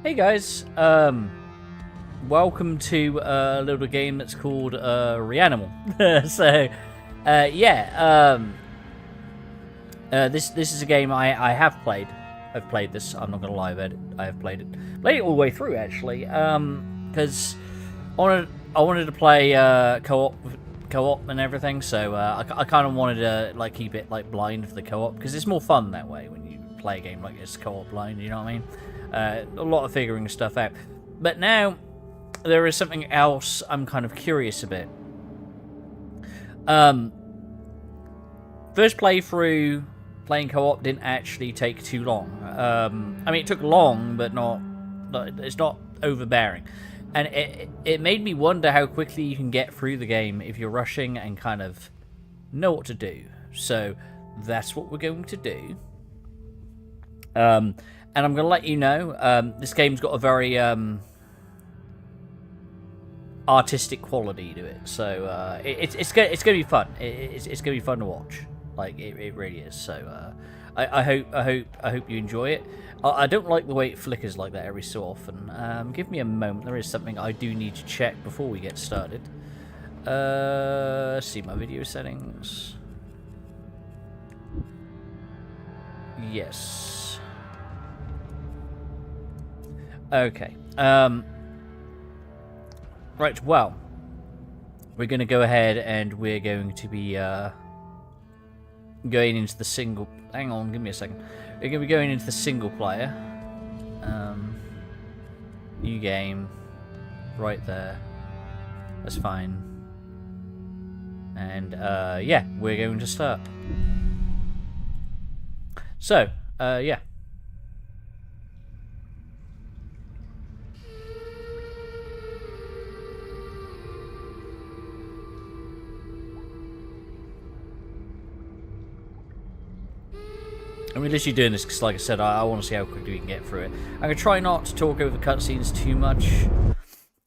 Hey guys, welcome to a little game that's called Reanimal. This is a game I have played. I've played this. I'm not gonna lie about it. I have played it all the way through actually. Because I wanted to play co-op and everything. So I kind of wanted to like keep it like blind for the co-op because it's more fun that way when you play a game like this co-op blind. You know what I mean? A lot of figuring stuff out. But now, there is something else I'm kind of curious about. First playthrough, playing co-op didn't actually take too long. I mean, it took long, but it's not overbearing. And it made me wonder how quickly you can get through the game if you're rushing and kind of know what to do. So, that's what we're going to do. And I'm going to let you know, this game's got a very artistic quality to it, so it's going to be fun. It's going to be fun to watch, like it really is. So I hope you enjoy it. I don't like the way it flickers like that every so often. Give me a moment. There is something I do need to check before we get started. See my video settings. Yes. Okay. Right, well, we're going to go ahead and we're going to be going into the single... Hang on, give me a second. We're going to be going into the single player. New game. Right there. That's fine. And, yeah, we're going to start. So, yeah. I'm literally doing this because, like I said, I want to see how quickly we can get through it. I'm going to try not to talk over the cutscenes too much.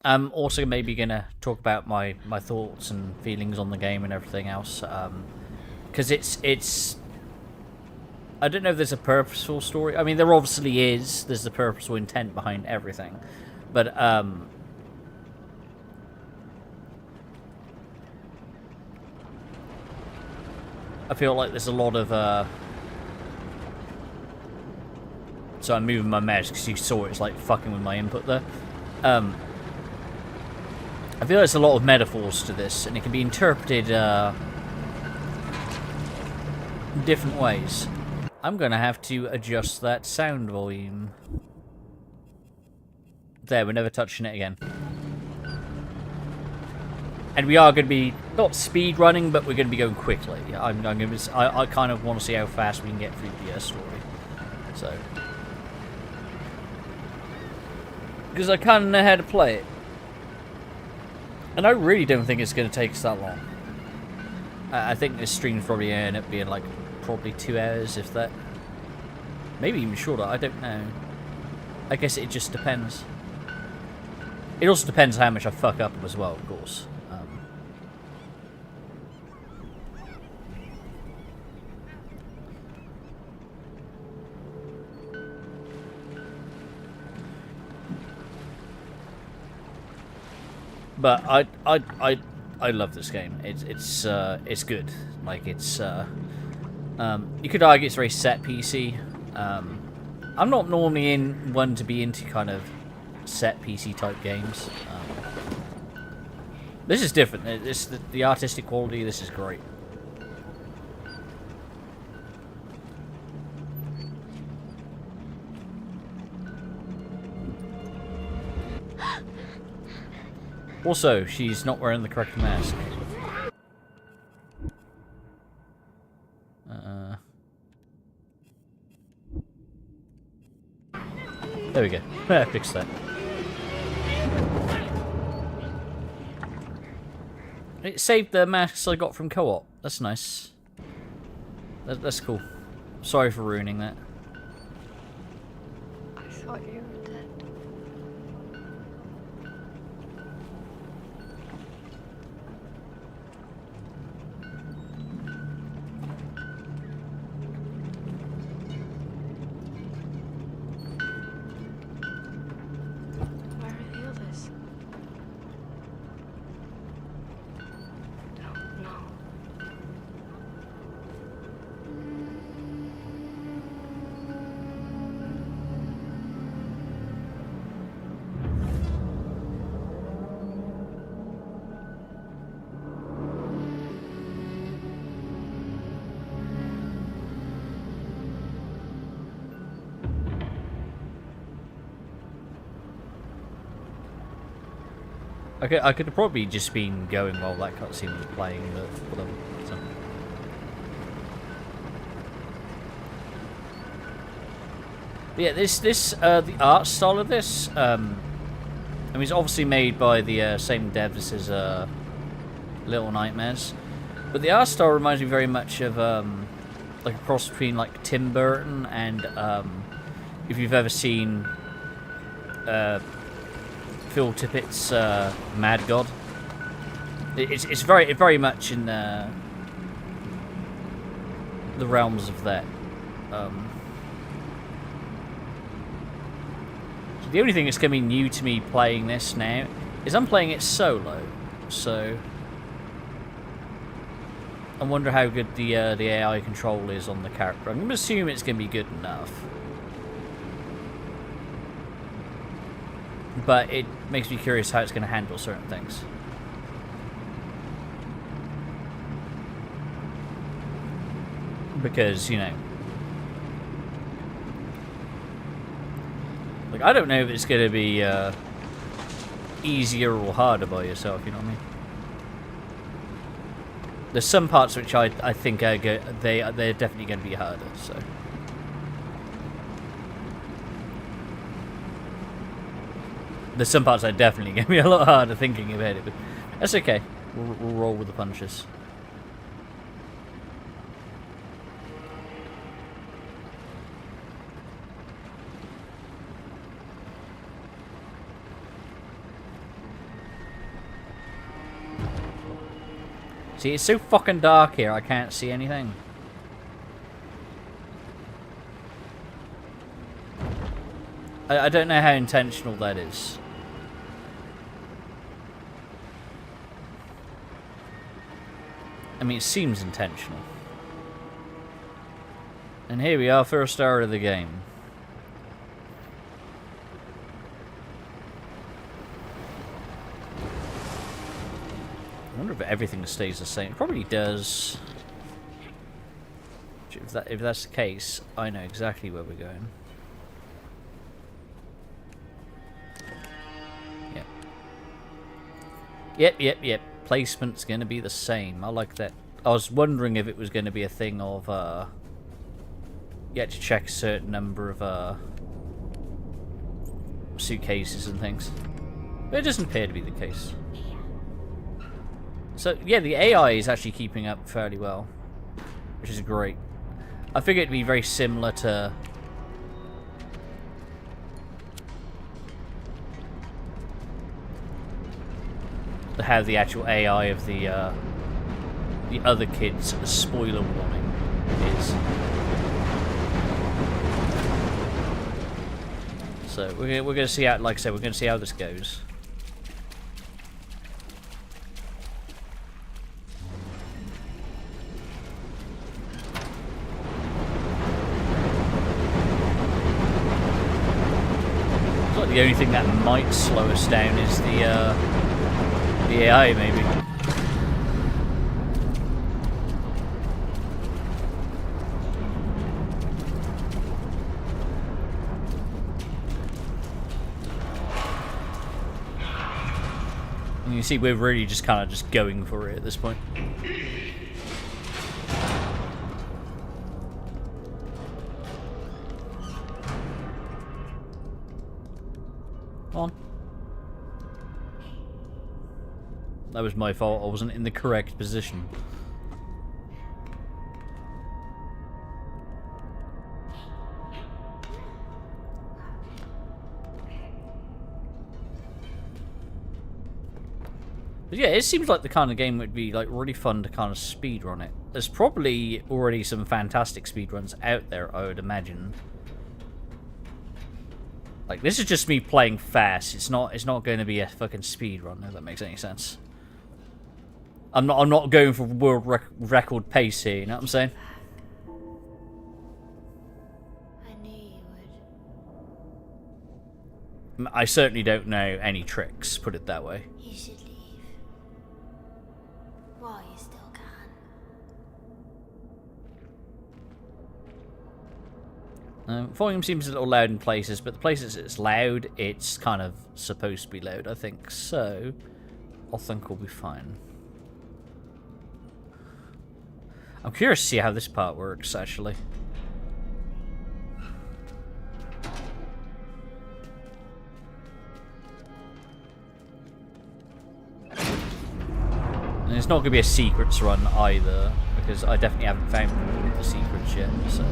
I'm also maybe going to talk about my thoughts and feelings on the game and everything else. Because it's... I don't know if there's a purposeful story. I mean, there obviously is. There's the purposeful intent behind everything. But, I feel like there's a lot of, So I'm moving my mouse because you saw it's like fucking with my input there. I feel like there's a lot of metaphors to this, and it can be interpreted different ways. I'm gonna have to adjust that sound volume. There, we're never touching it again. And we are going to be not speed running, but we're going to be going quickly. I kind of want to see how fast we can get through the story. So. Because I kind of know how to play it. And I really don't think it's going to take us that long. I think this stream's probably going to end up being like probably 2 hours, if that. Maybe even shorter, I don't know. I guess it just depends. It also depends how much I fuck up as well, of course. But I love this game. It's good. Like it's you could argue it's very set PC. I'm not normally one to be into kind of set PC type games. This is different. The artistic quality. This is great. Also, she's not wearing the correct mask. There we go. I fixed that. It saved the masks I got from co-op. That's nice. That's cool. Sorry for ruining that. I thought you were dead. I could have probably just been going while that cutscene was playing, but whatever. So. But yeah, the art style of this, I mean, it's obviously made by the same devs as Little Nightmares, but the art style reminds me very much of like a cross between like Tim Burton and if you've ever seen Phil Tippett's Mad God. It's very much in the realms of that. The only thing that's going to be new to me playing this now is I'm playing it solo, so I wonder how good the AI control is on the character. I'm going to assume it's going to be good enough. But it makes me curious how it's going to handle certain things. Because, you know, like, I don't know if it's going to be easier or harder by yourself, you know what I mean? There's some parts which I think are they're definitely going to be harder, so... There's some parts that are definitely going to be a lot harder thinking about it, but that's okay. We'll roll with the punches. See, it's so fucking dark here, I can't see anything. I don't know how intentional that is. I mean, it seems intentional. And here we are, first hour of the game. I wonder if everything stays the same. It probably does. If that's the case, I know exactly where we're going. Yep. Placement's going to be the same. I like that. I was wondering if it was going to be a thing of, you had to check a certain number of, suitcases and things. But it doesn't appear to be the case. So, yeah, the AI is actually keeping up fairly well. Which is great. I figured it'd be very similar to... how the actual AI of the other kids, spoiler warning, is. So we're gonna see how, like I said, we're gonna see how this goes. It's like the only thing that might slow us down is the AI, maybe. And you see, we're really just kind of just going for it at this point. Come on. That was my fault. I wasn't in the correct position. But yeah, it seems like the kind of game would be like really fun to kind of speedrun it. There's probably already some fantastic speedruns out there, I would imagine. Like, this is just me playing fast. It's not going to be a fucking speedrun, if that makes any sense. I'm not going for world record pace here, you know what I'm saying? I knew you would. I certainly don't know any tricks, put it that way. You should leave. While you still can. Volume seems a little loud in places, but the places it's loud, it's kind of supposed to be loud, I think. So, I think we'll be fine. I'm curious to see how this part works, actually. And it's not going to be a secrets run either, because I definitely haven't found the secrets yet, so...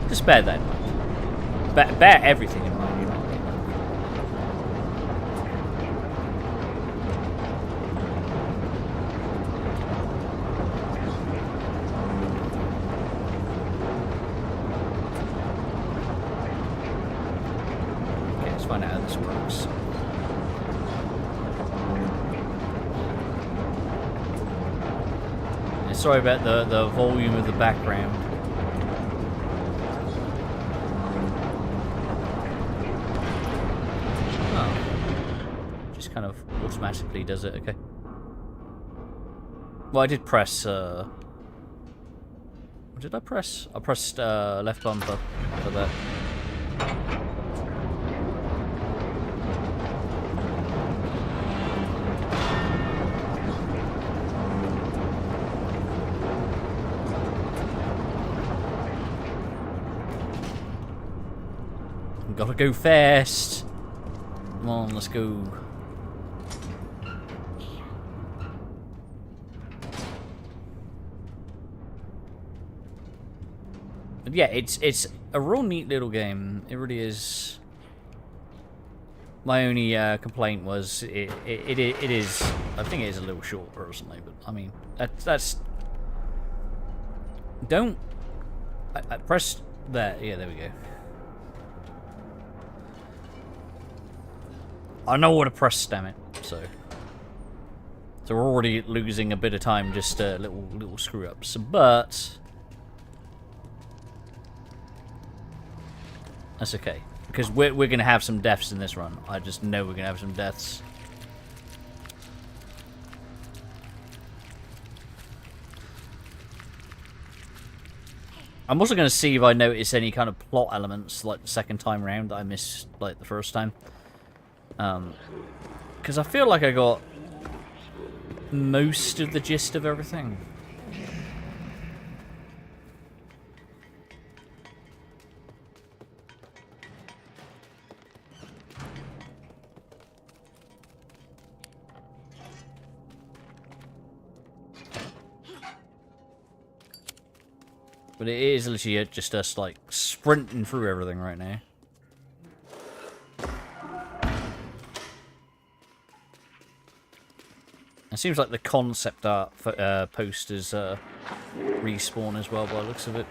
Just bear that in mind. Bear everything in mind, you know. Okay, let's find out how this works. Yeah, sorry about the volume of the background. Kind of automatically does it, okay. Well, I did press, what did I press? I pressed, left bumper for that. Gotta go fast. Come on, let's go. Yeah, it's a real neat little game. It really is. My only complaint was it is. I think it is a little short personally, but I mean that's. Don't. I pressed that. Yeah, there we go. I know what to press, damn it. So we're already losing a bit of time, just little screw ups, but. That's okay, because we're going to have some deaths in this run. I just know we're going to have some deaths. I'm also going to see if I notice any kind of plot elements, like the second time round, that I missed, like, the first time. Because I feel like I got most of the gist of everything. But it is literally just us, like, sprinting through everything right now. It seems like the concept art for, posters respawn as well by the looks of it.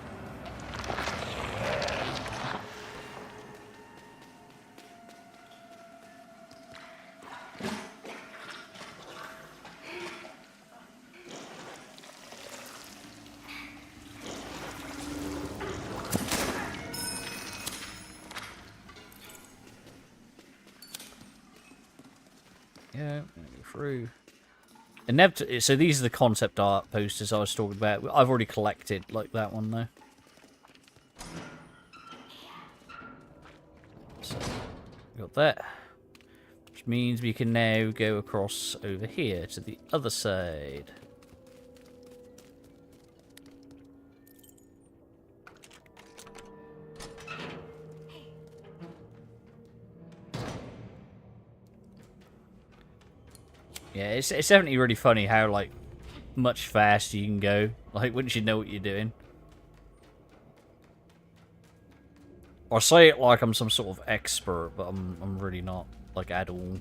Yeah, through. So these are the concept art posters I was talking about. I've already collected, like that one, though. So, got that. Which means we can now go across over here to the other side. Yeah, it's definitely really funny how, like, much faster you can go. Like, once you know what you're doing. I say it like I'm some sort of expert, but I'm really not, like, at all.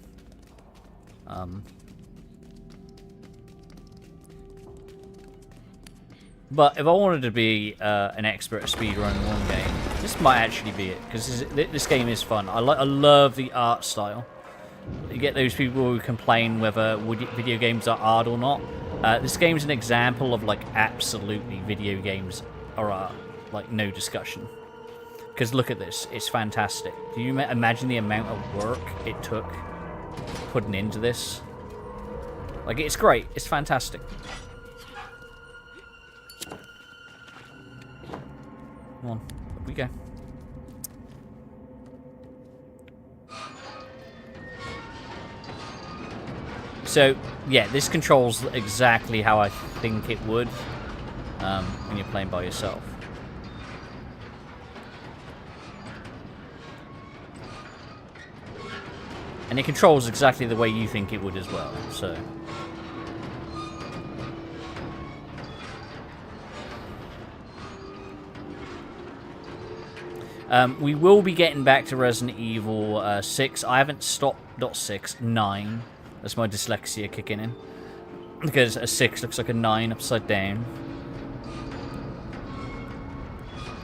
But if I wanted to be an expert at speedrunning one game, this might actually be it, because this game is fun. I love the art style. You get those people who complain whether video games are art or not. This game's an example of, like, absolutely video games are art. Like, no discussion. Because look at this. It's fantastic. Do you imagine the amount of work it took putting into this? Like, it's great. It's fantastic. Come on. Up we go. So, yeah, this controls exactly how I think it would when you're playing by yourself. And it controls exactly the way you think it would as well, so... we will be getting back to Resident Evil 6. I haven't stopped, not 6, 9. That's my dyslexia kicking in. Because a 6 looks like a 9 upside down.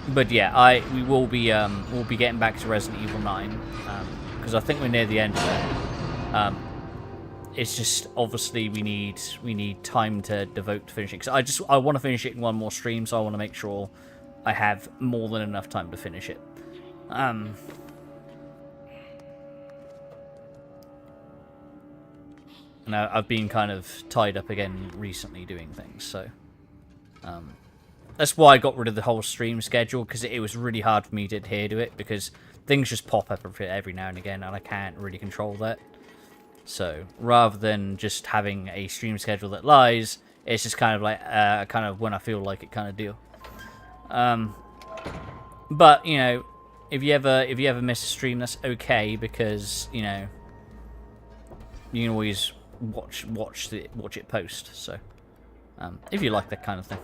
But yeah, we will be we'll be getting back to Resident Evil 9. Because I think we're near the end of it. It's just, obviously, we need time to devote to finishing. Because I want to finish it in one more stream, so I want to make sure I have more than enough time to finish it. And I've been kind of tied up again recently doing things, so... that's why I got rid of the whole stream schedule, because it was really hard for me to adhere to it, because things just pop up every now and again, and I can't really control that. So, rather than just having a stream schedule that lies, it's just kind of like, kind of when I feel like it kind of deal. But, you know, if you ever miss a stream, that's okay, because, you know, you can always watch it post. So, if you like that kind of thing.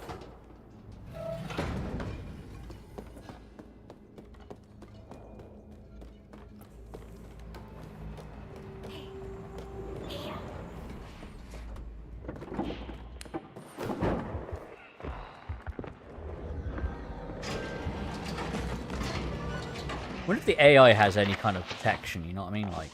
I wonder if the AI has any kind of protection, you know what I mean? Like...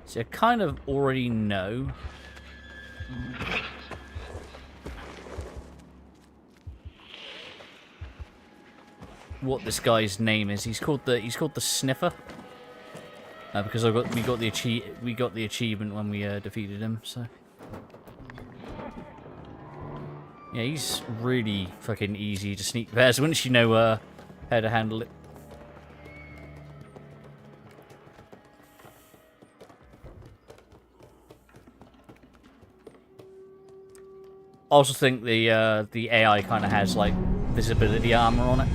So I kind of already know... what this guy's name is. He's called the Sniffer. Because we got the achievement when we defeated him. So yeah, he's really fucking easy to sneak past once you know how to handle it. I also think the AI kind of has like visibility armor on it.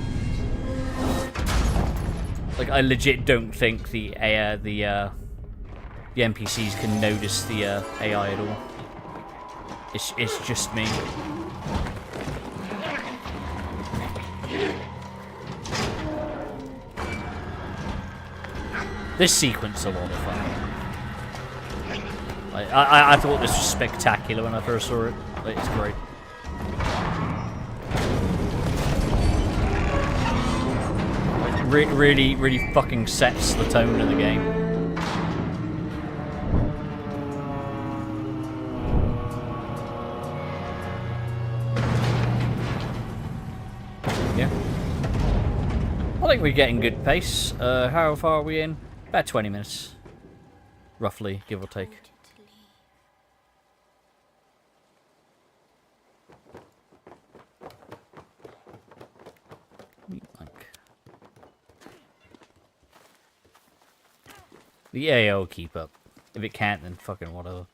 Like, I legit don't think the NPCs can notice the AI at all. It's just me. This sequence is a lot of fun. I thought this was spectacular when I first saw it. Like, it's great. Really fucking sets the tone of the game. Yeah. I think we're getting good pace. How far are we in? About 20 minutes. Roughly, give or take. The AI will keep up. If it can't, then fucking whatever.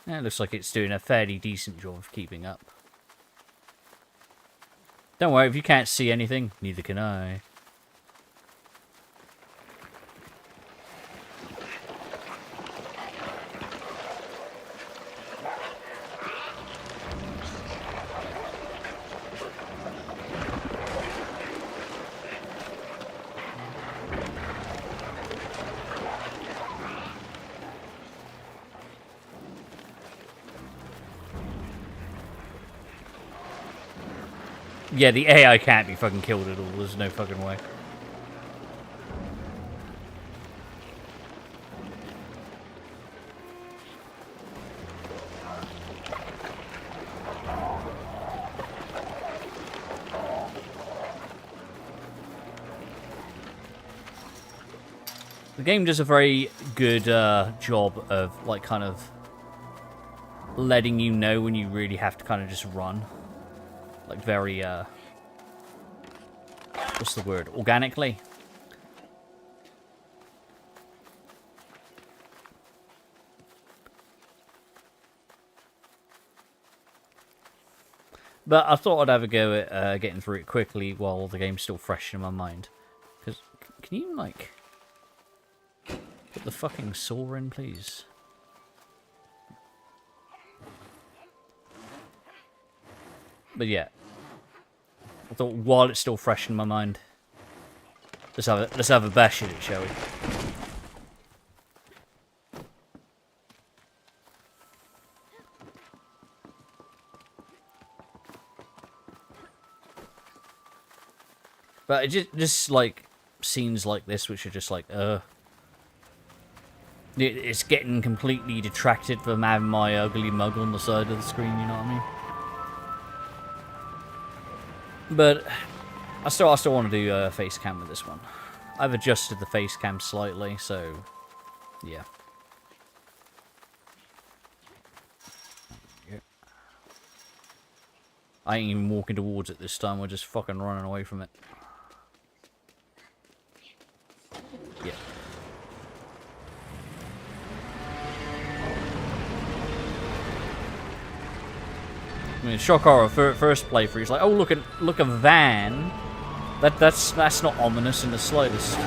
Yeah, it looks like it's doing a fairly decent job of keeping up. Don't worry, if you can't see anything, neither can I. Yeah, the AI can't be fucking killed at all. There's no fucking way. The game does a very good job of, like, kind of letting you know when you really have to kind of just run. Like, very, what's the word? Organically. But I thought I'd have a go at getting through it quickly while the game's still fresh in my mind. Because, can you, like, put the fucking saw in, please? But yeah. I thought while it's still fresh in my mind, let's have a bash at it, shall we? But it just like scenes like this, which are just like, it's getting completely detracted from having my ugly mug on the side of the screen. You know what I mean? But I still want to do a face cam with this one. I've adjusted the face cam slightly, so yeah. I ain't even walking towards it this time. We're just fucking running away from it. Yeah. I mean, shock horror first playthrough. It's like, oh look a van. That's not ominous in the slightest.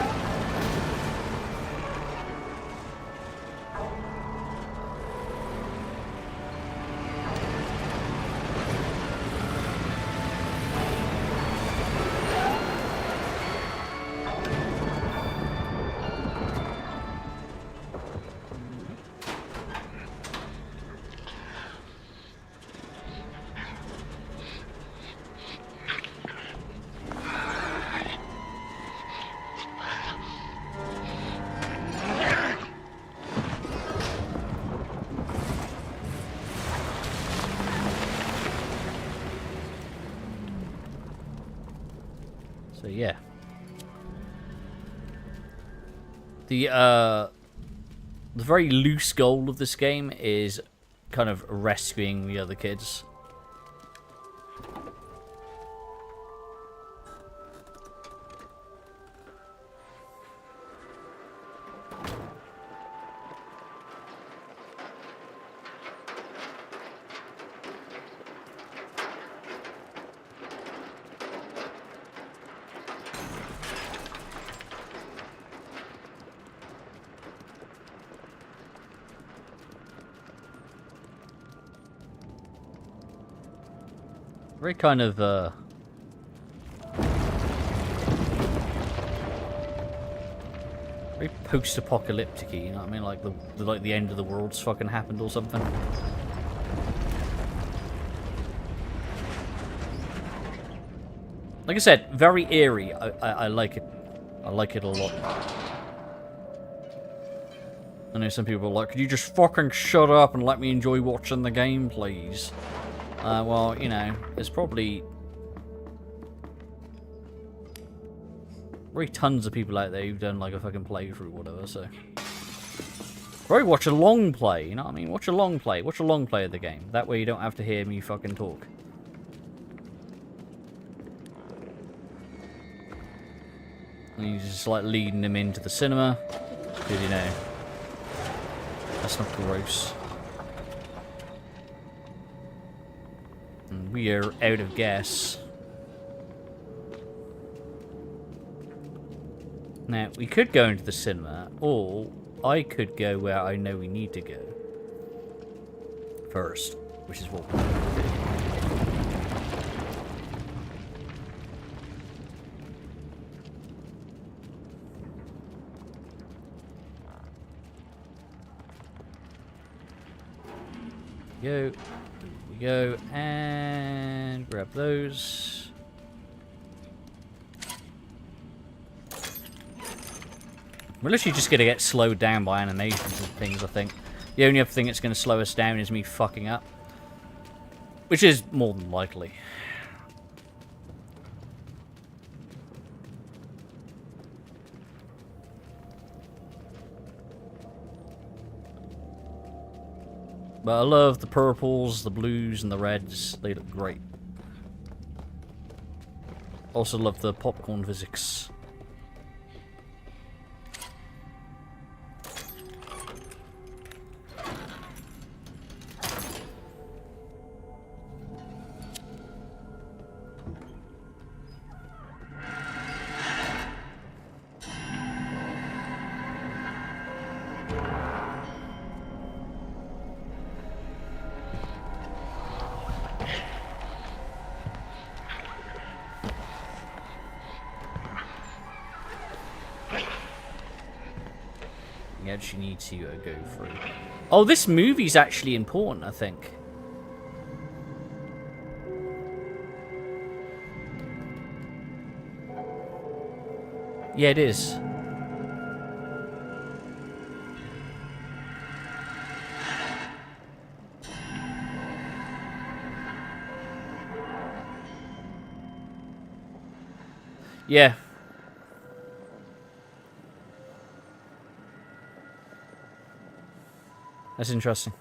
So yeah. The very loose goal of this game is kind of rescuing the other kids. Very kind of, very post-apocalyptic-y, you know what I mean? Like the end of the world's fucking happened or something. Like I said, very eerie. I like it. I like it a lot. I know some people are like, could you just fucking shut up and let me enjoy watching the game, please? Well, you know, there's probably tons of people out there who've done like a fucking playthrough or whatever, so. Probably watch a long play, you know what I mean? Watch a long play. Watch a long play of the game. That way you don't have to hear me fucking talk. And he's just like leading them into the cinema. Because, you know, that's not gross. And we are out of gas. Now, we could go into the cinema, or I could go where I know we need to go first, which is what we're going to do. Go. We go and grab those. We're literally just going to get slowed down by animations and things, I think. The only other thing that's going to slow us down is me fucking up. Which is more than likely. But I love the purples, the blues, and the reds. They look great. Also love the popcorn physics. You actually need to go through. Oh, this movie's actually important, I think. Yeah, it is. Yeah. That's interesting.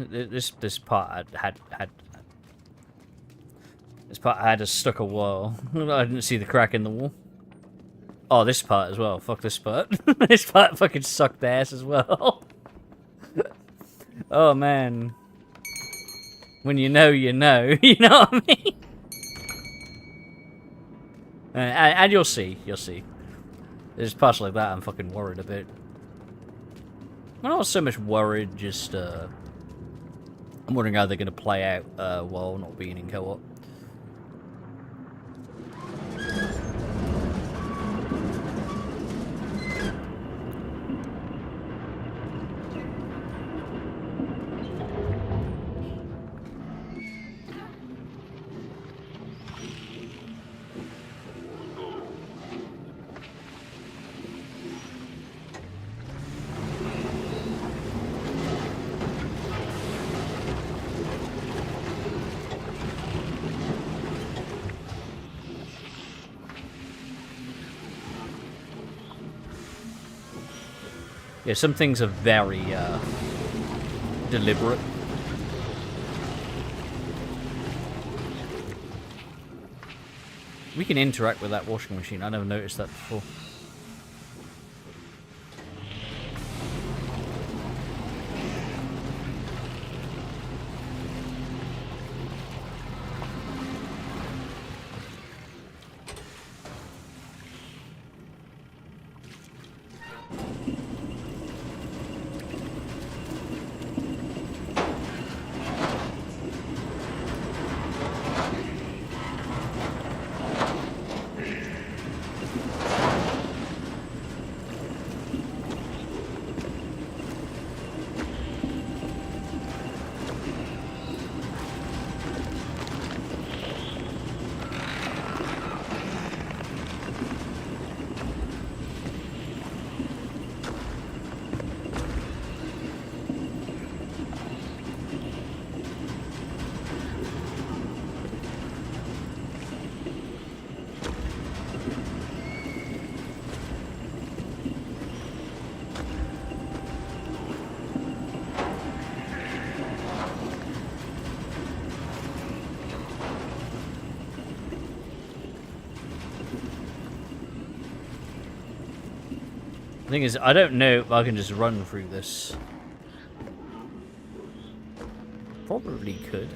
This part had this part had a stuck a wall. I didn't see the crack in the wall. Oh, this part as well. Fuck this part. This part fucking sucked ass as well. Oh man. When you know, you know. You know what I mean? And you'll see. You'll see. There's parts like that I'm fucking worried about. I'm not so much worried, just I'm wondering how they're going to play out while not being in co-op. Yeah, some things are very deliberate. We can interact with that washing machine. I never noticed that before. The thing is, I don't know if I can just run through this. Probably could.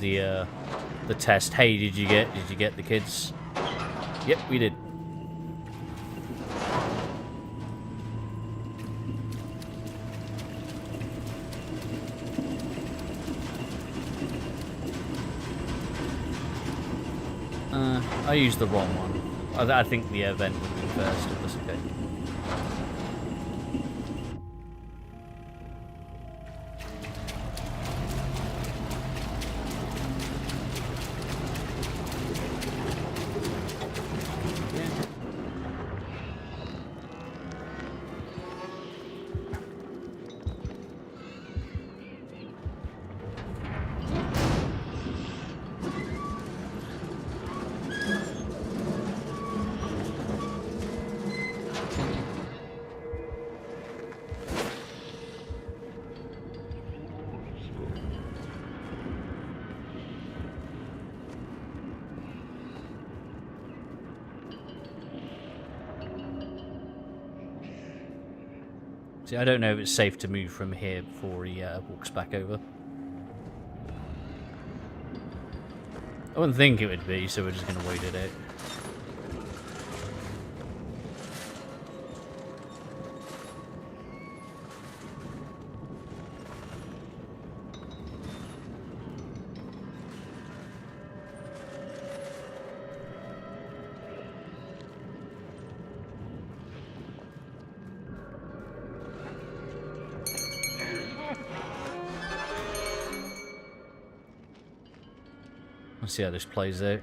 is the test. Hey, did you get the kids? Yep, we did. I used the wrong one. I think the event would be first, if that's okay. See, I don't know if it's safe to move from here before he walks back over. I wouldn't think it would be, so we're just going to wait it out. Let's see how this plays out.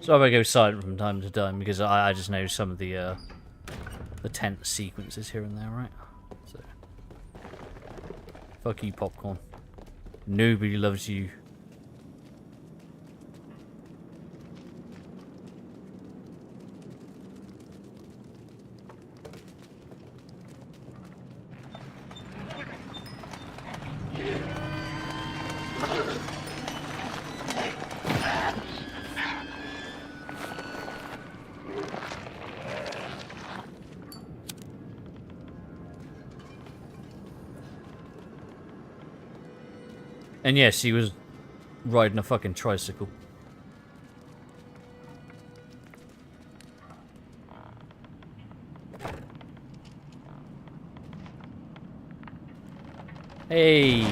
So I go silent from time to time because I just know some of the tense sequences here and there, right? So fuck you, popcorn. Nobody loves you. And yes, he was riding a fucking tricycle. Hey,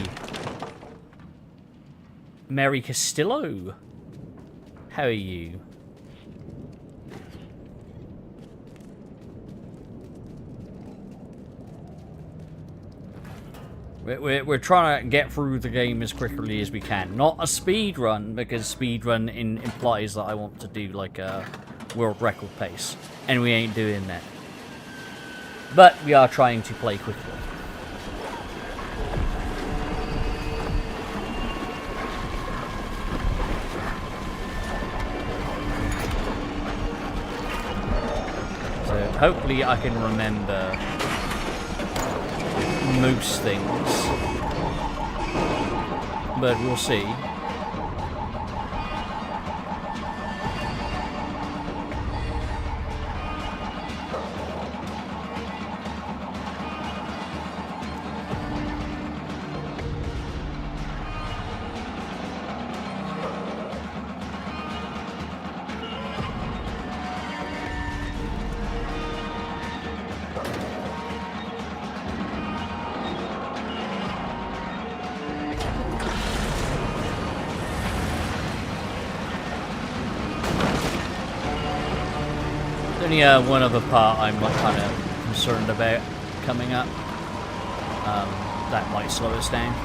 Mary Castillo, how are you? We're trying to get through the game as quickly as we can. Not a speed run, because speed run implies that I want to do like a world record pace, and we ain't doing that. But we are trying to play quickly. So hopefully I can remember most things. But we'll see. Only one other part I'm kind of concerned about coming up. That might slow us down.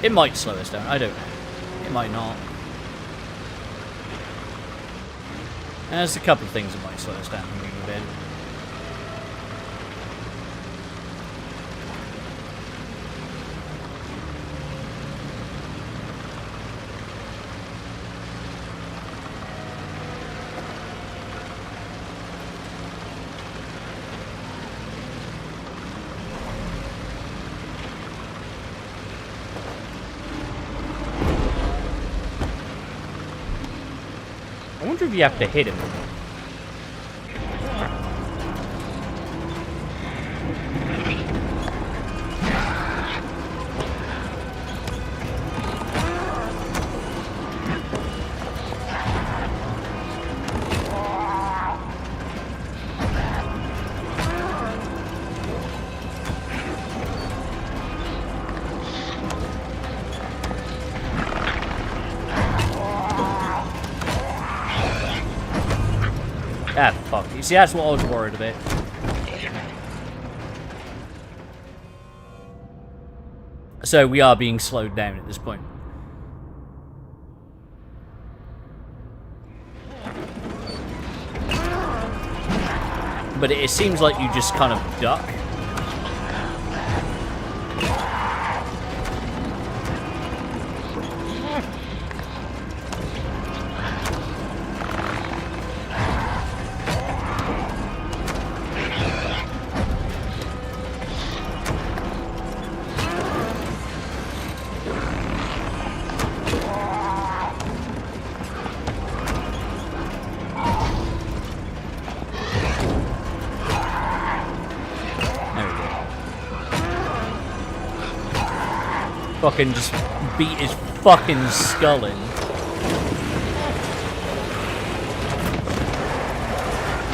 It might slow us down. I don't know. It might not. There's a couple of things that might slow us down a bit. I wonder if you have to hit him. Ah, fuck. You see, that's what I was worried about. So we are being slowed down at this point. But it seems like you just kind of duck. Fucking just beat his fucking skull in.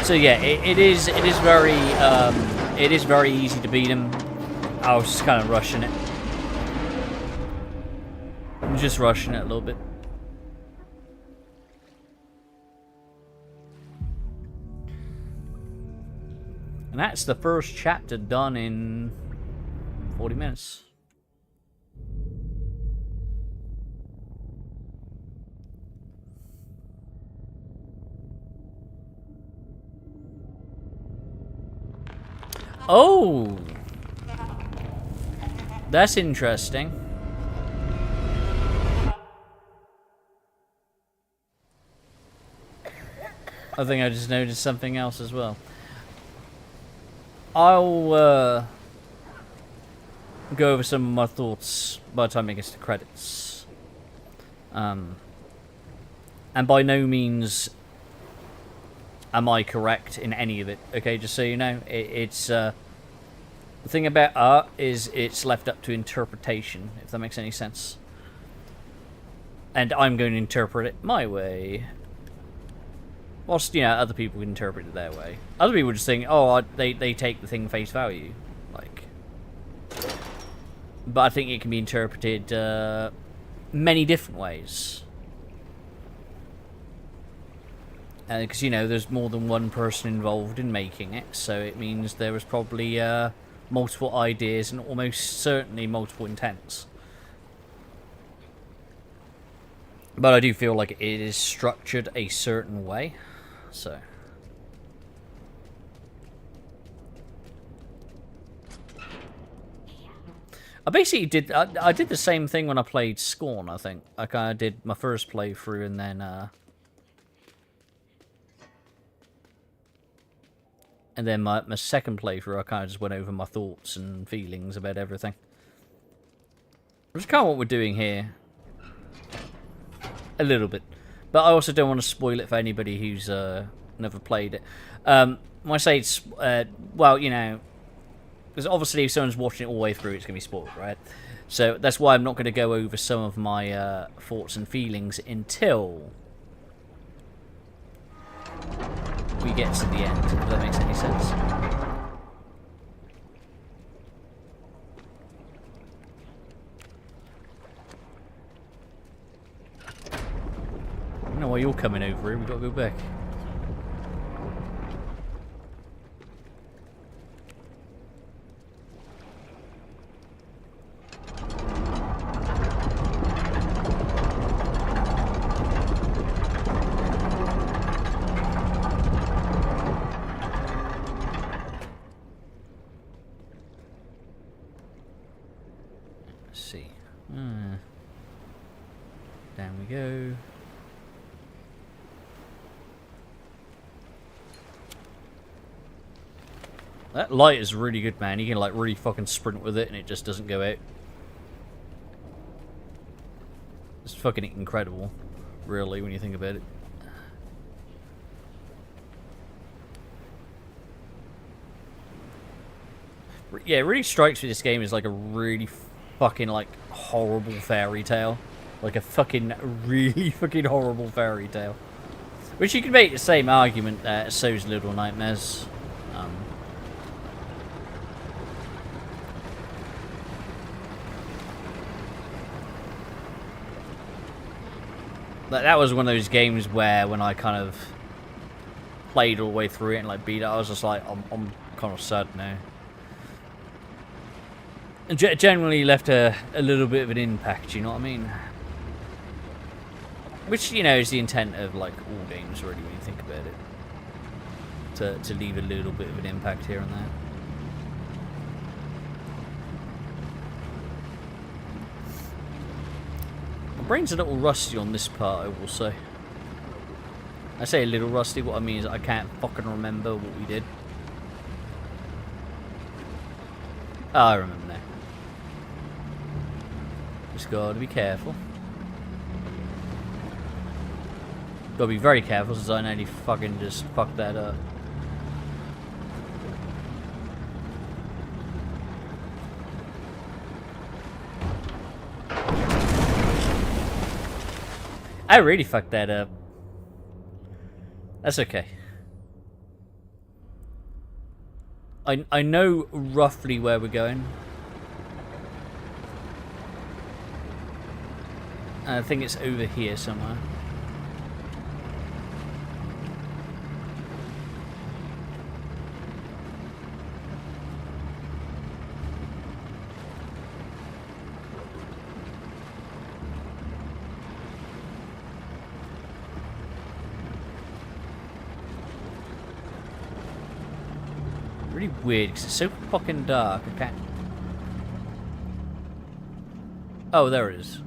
So yeah, it is very easy to beat him. I was just kind of rushing it. I'm just rushing it a little bit. And that's the first chapter done in 40 minutes. Oh! That's interesting. I think I just noticed something else as well. I'll go over some of my thoughts by the time it gets to credits. And by no means am I correct in any of it, okay, just so you know. It's the thing about art is it's left up to interpretation, if that makes any sense. And I'm going to interpret it my way. Whilst, you know, other people can interpret it their way. Other people just think, oh, they take the thing face value. Like, but I think it can be interpreted many different ways. Because, you know, there's more than one person involved in making it, so it means there was probably multiple ideas and almost certainly multiple intents. But I do feel like it is structured a certain way, so... I basically did... I did the same thing when I played Scorn, I think. I kind of did my first playthrough and then... And then my second playthrough, I kind of just went over my thoughts and feelings about everything. Which is kind of what we're doing here. A little bit. But I also don't want to spoil it for anybody who's never played it. When I say it's, well, you know, because obviously if someone's watching it all the way through, it's going to be spoiled, right? So that's why I'm not going to go over some of my thoughts and feelings until we get to the end, if that makes any sense. I don't know why you're coming over here, we've got to go back. Down we go. That light is really good, man. You can like really fucking sprint with it and it just doesn't go out. It's fucking incredible, really, when you think about it. Yeah, it really strikes me this game is like a really fucking like horrible fairy tale. Like a fucking really fucking horrible fairy tale. Which you could make the same argument that so's Little Nightmares. That was one of those games where when I kind of played all the way through it and like beat it, I was just like, I'm kind of sad now. And generally left a little bit of an impact, you know what I mean? Which, you know, is the intent of like all games really when you think about it. To leave a little bit of an impact here and there. My brain's a little rusty on this part, I will say. I say a little rusty, what I mean is I can't fucking remember what we did. Oh, I remember now. Just gotta be careful. Gotta be very careful since I nearly fucking just fucked that up. I really fucked that up. That's okay. I know roughly where we're going. I think it's over here somewhere. Really weird because it's so fucking dark. I can't. Oh, there it is.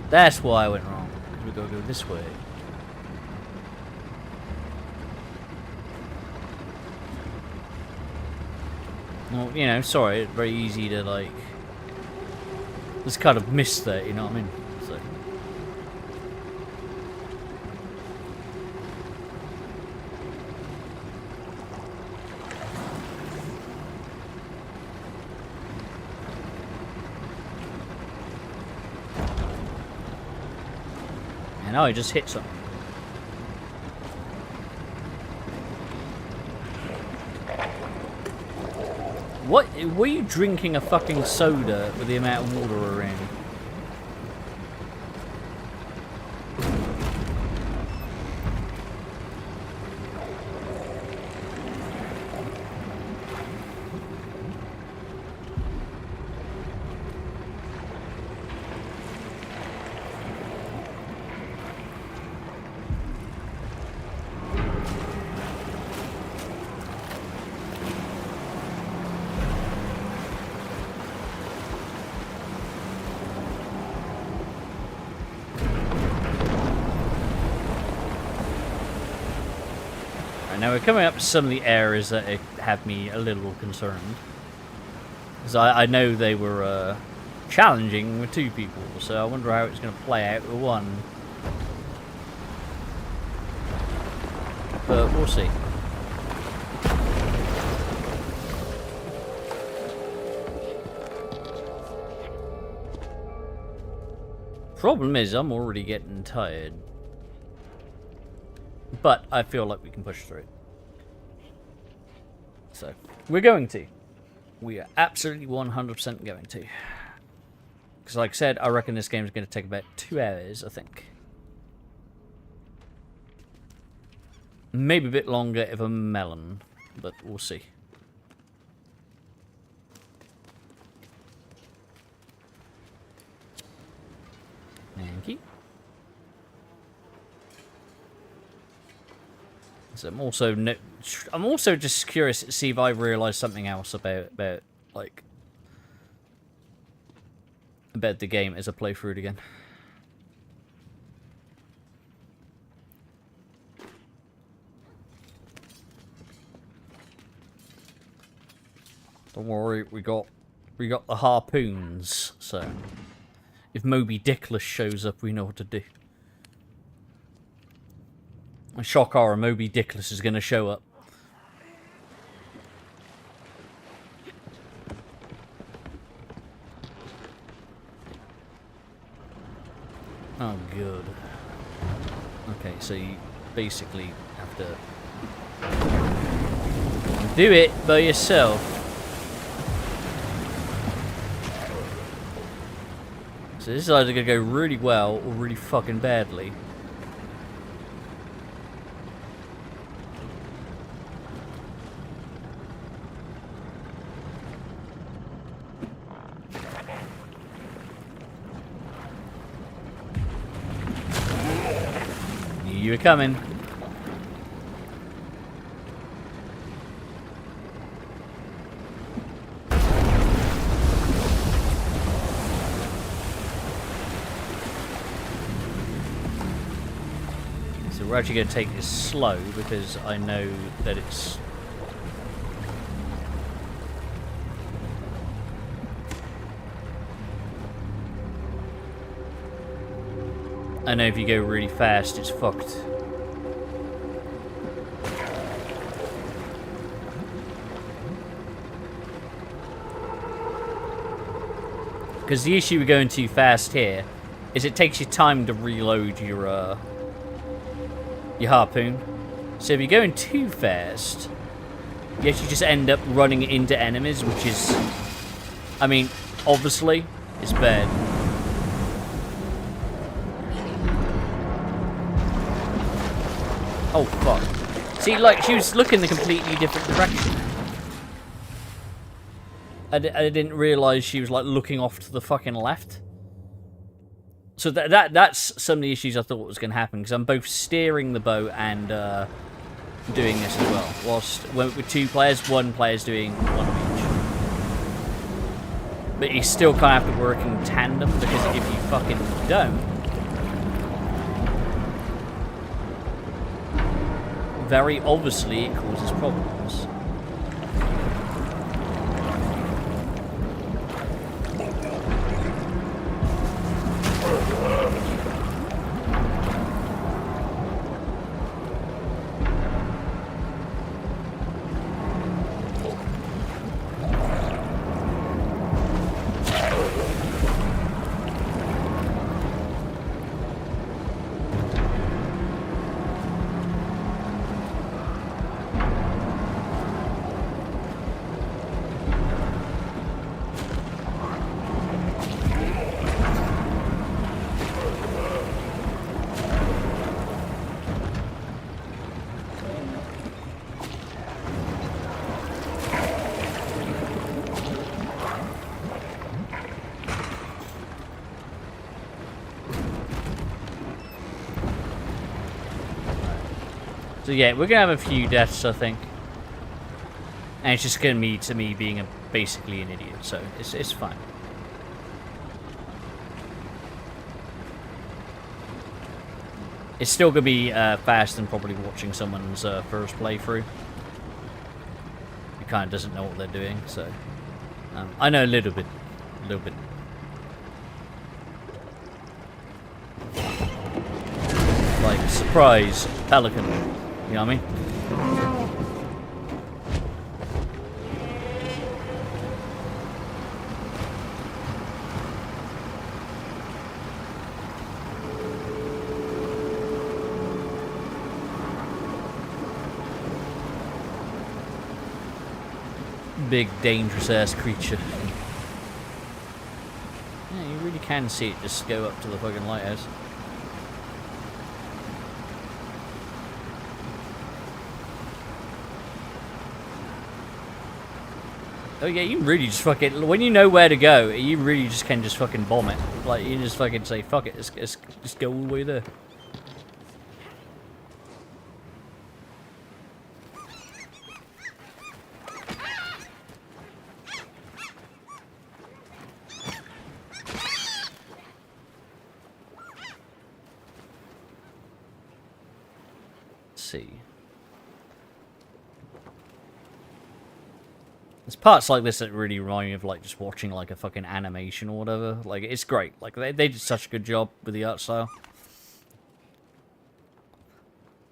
That's why I went wrong. Because we gotta go this way. Well, you know, sorry, it's very easy to like just kind of miss that, you know what I mean? So. And I just hit something. What? Were you drinking a fucking soda with the amount of water around? now we're coming up to some of the areas that have me a little concerned. Because I know they were challenging with 2 people, so I wonder how it's going to play out with 1. But we'll see. Problem is, I'm already getting tired. But I feel like we can push through it. So, we're going to. We are absolutely 100% going to. Because like I said, I reckon this game is going to take about 2 hours, I think. Maybe a bit longer if I'm a melon, but we'll see. Thank you. So I'm also just curious to see if I realise something else about like about the game as I play through it again. Don't worry, we got the harpoons, so if Moby Dickless shows up, we know what to do. Shock horror, Moby Dickless is going to show up. Oh, good. Okay, so you basically have to do it by yourself. So this is either going to go really well or really fucking badly. You were coming. So we're actually going to take this slow because I know that it's... I know if you go really fast, it's fucked. Because the issue with going too fast here is it takes you time to reload your harpoon. So if you're going too fast, you actually just end up running into enemies, which is, I mean, obviously, it's bad. Oh, fuck. See, like, she was looking the completely different direction. I didn't realise she was, like, looking off to the fucking left. So that's some of the issues I thought was going to happen, because I'm both steering the boat and doing this as well. Whilst with 2 players, 1 player's doing 1 of each. But you still kind of have to work in tandem, because if you fucking don't, very obviously it causes problems. So yeah, we're gonna have a few deaths, I think, and it's just gonna be to me being basically an idiot. So it's fine. It's still gonna be faster than probably watching someone's first playthrough. Who kind of doesn't know what they're doing, so I know a little bit. Like, surprise, pelican. You know what I mean? Big, dangerous-ass creature. Yeah, you really can see it just go up to the fucking lighthouse. Oh yeah, you really just fucking... When you know where to go, you really just can just fucking bomb it. Like, you just fucking say, fuck it, let's just go all the way there. See. There's parts like this that really remind me of like just watching like a fucking animation or whatever. Like it's great. Like they did such a good job with the art style.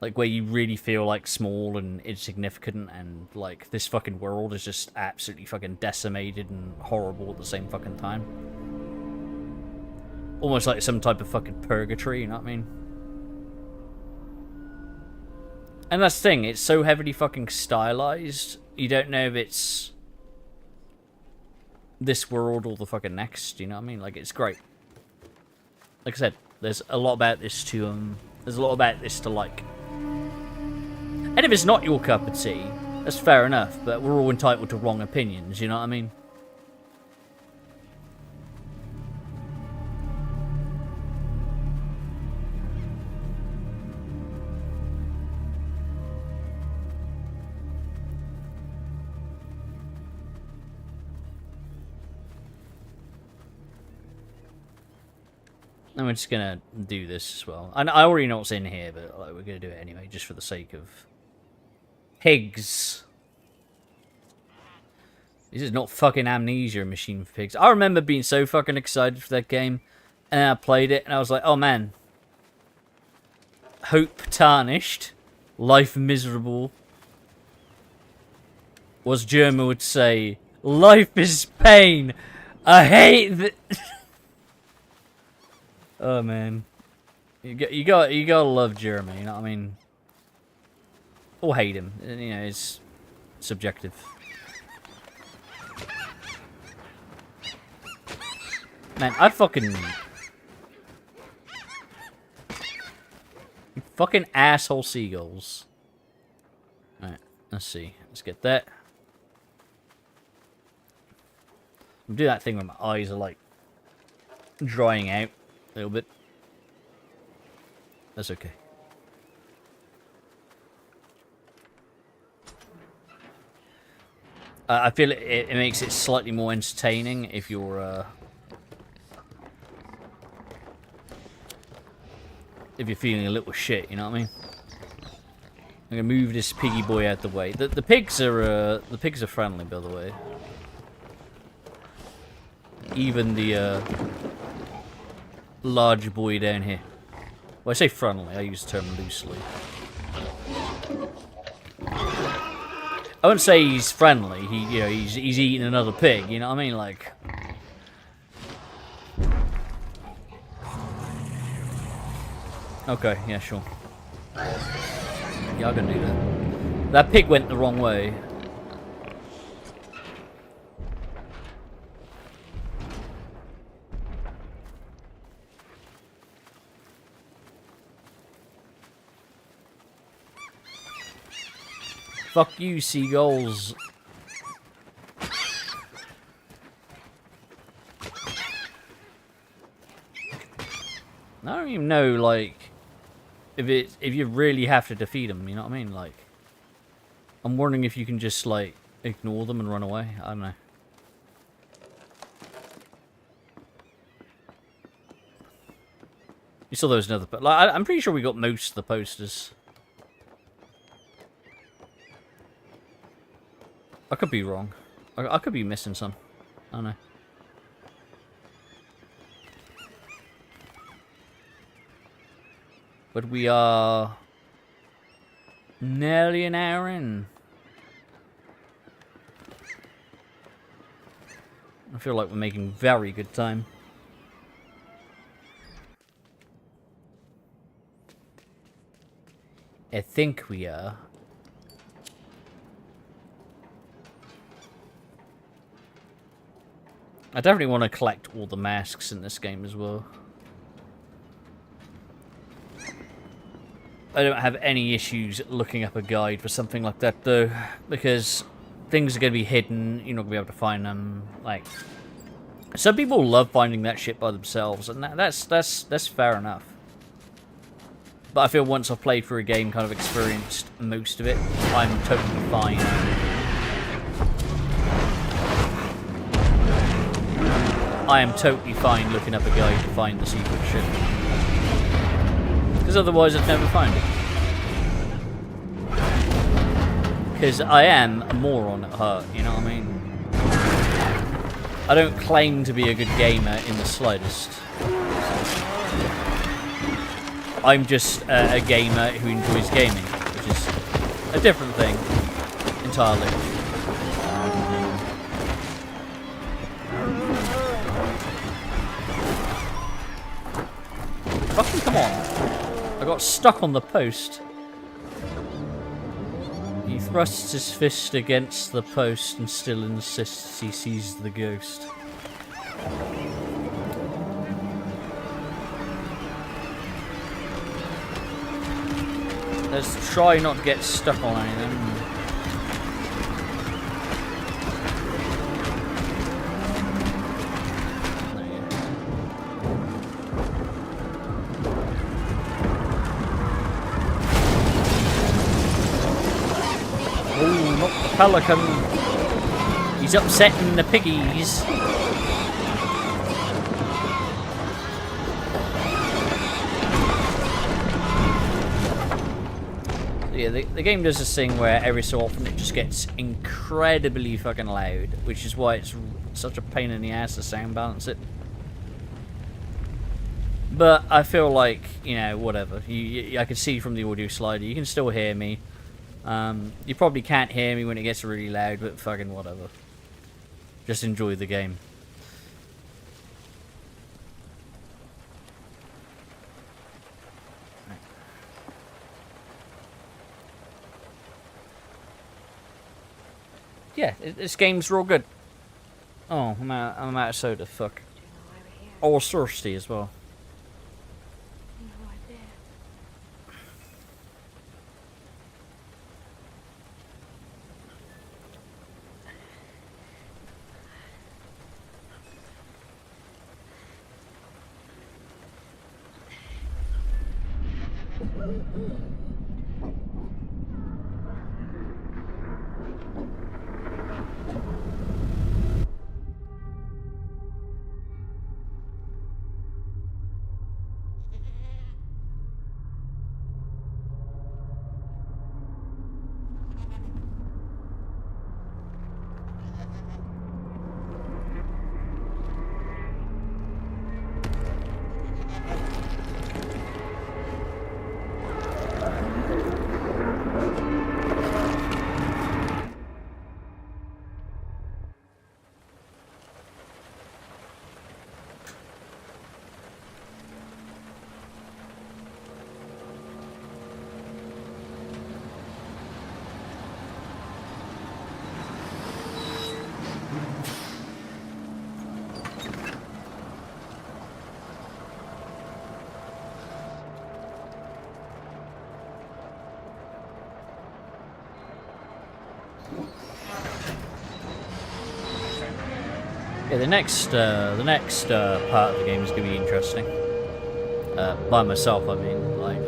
Like where you really feel like small and insignificant and like this fucking world is just absolutely fucking decimated and horrible at the same fucking time. Almost like some type of fucking purgatory, you know what I mean? And that's the thing, it's so heavily fucking stylized, you don't know if it's this world or the fucking next, you know what I mean? Like, it's great. Like I said, there's a lot about this to, like. And if it's not your cup of tea, that's fair enough, but we're all entitled to wrong opinions, you know what I mean? And we're just gonna do this as well. And I already know what's in here, but like, we're gonna do it anyway, just for the sake of pigs. This is not fucking Amnesia Machine for Pigs. I remember being so fucking excited for that game, and then I played it, and I was like, oh man, hope tarnished, life miserable. Or as German would say, life is pain. I hate that. Oh man, you gotta love Jeremy. You know what I mean? Or hate him. You know, it's subjective. Man, I fucking... You fucking asshole seagulls. Alright, let's see. Let's get that. I'll do that thing where my eyes are like drying out a little bit. That's okay. I feel it makes it slightly more entertaining if you're feeling a little shit, you know what I mean? I'm gonna move this piggy boy out the way. The pigs are friendly, by the way. Even the large boy down here. Well, I say friendly. I use the term loosely. I wouldn't say he's friendly. He's eating another pig. You know what I mean? Like. Okay, yeah, sure. Yeah, I'm gonna do that. That pig went the wrong way. Fuck you, seagulls. I don't even know, like, if you really have to defeat them, you know what I mean? Like, I'm wondering if you can just, like, ignore them and run away. I don't know. You saw there was another, but like, I'm pretty sure we got most of the posters. I could be wrong. I could be missing some. I don't know. But we are nearly an hour in. I feel like we're making very good time. I think we are. I definitely want to collect all the masks in this game as well. I don't have any issues looking up a guide for something like that though, because things are going to be hidden, you're not going to be able to find them. Like, some people love finding that shit by themselves, and that's fair enough. But I feel once I've played through a game, kind of experienced most of it, I'm totally fine. I am totally fine looking up a guide to find the secret shit. Because otherwise I'd never find it. Because I am a moron at heart, you know what I mean? I don't claim to be a good gamer in the slightest. I'm just a gamer who enjoys gaming, which is a different thing entirely. Fucking come on. I got stuck on the post. He thrusts his fist against the post and still insists he sees the ghost. Let's try not to get stuck on anything. Oh, not the pelican. He's upsetting the piggies. Yeah, the game does this thing where every so often it just gets incredibly fucking loud, which is why it's such a pain in the ass to sound balance it. But I feel like, you know, whatever. I can see from the audio slider, you can still hear me. You probably can't hear me when it gets really loud, but fucking whatever. Just enjoy the game. Yeah, this game's real good. Oh, I'm out of soda, fuck. I was thirsty as well. No idea. Yeah, the next part of the game is going to be interesting. By myself, I mean, like.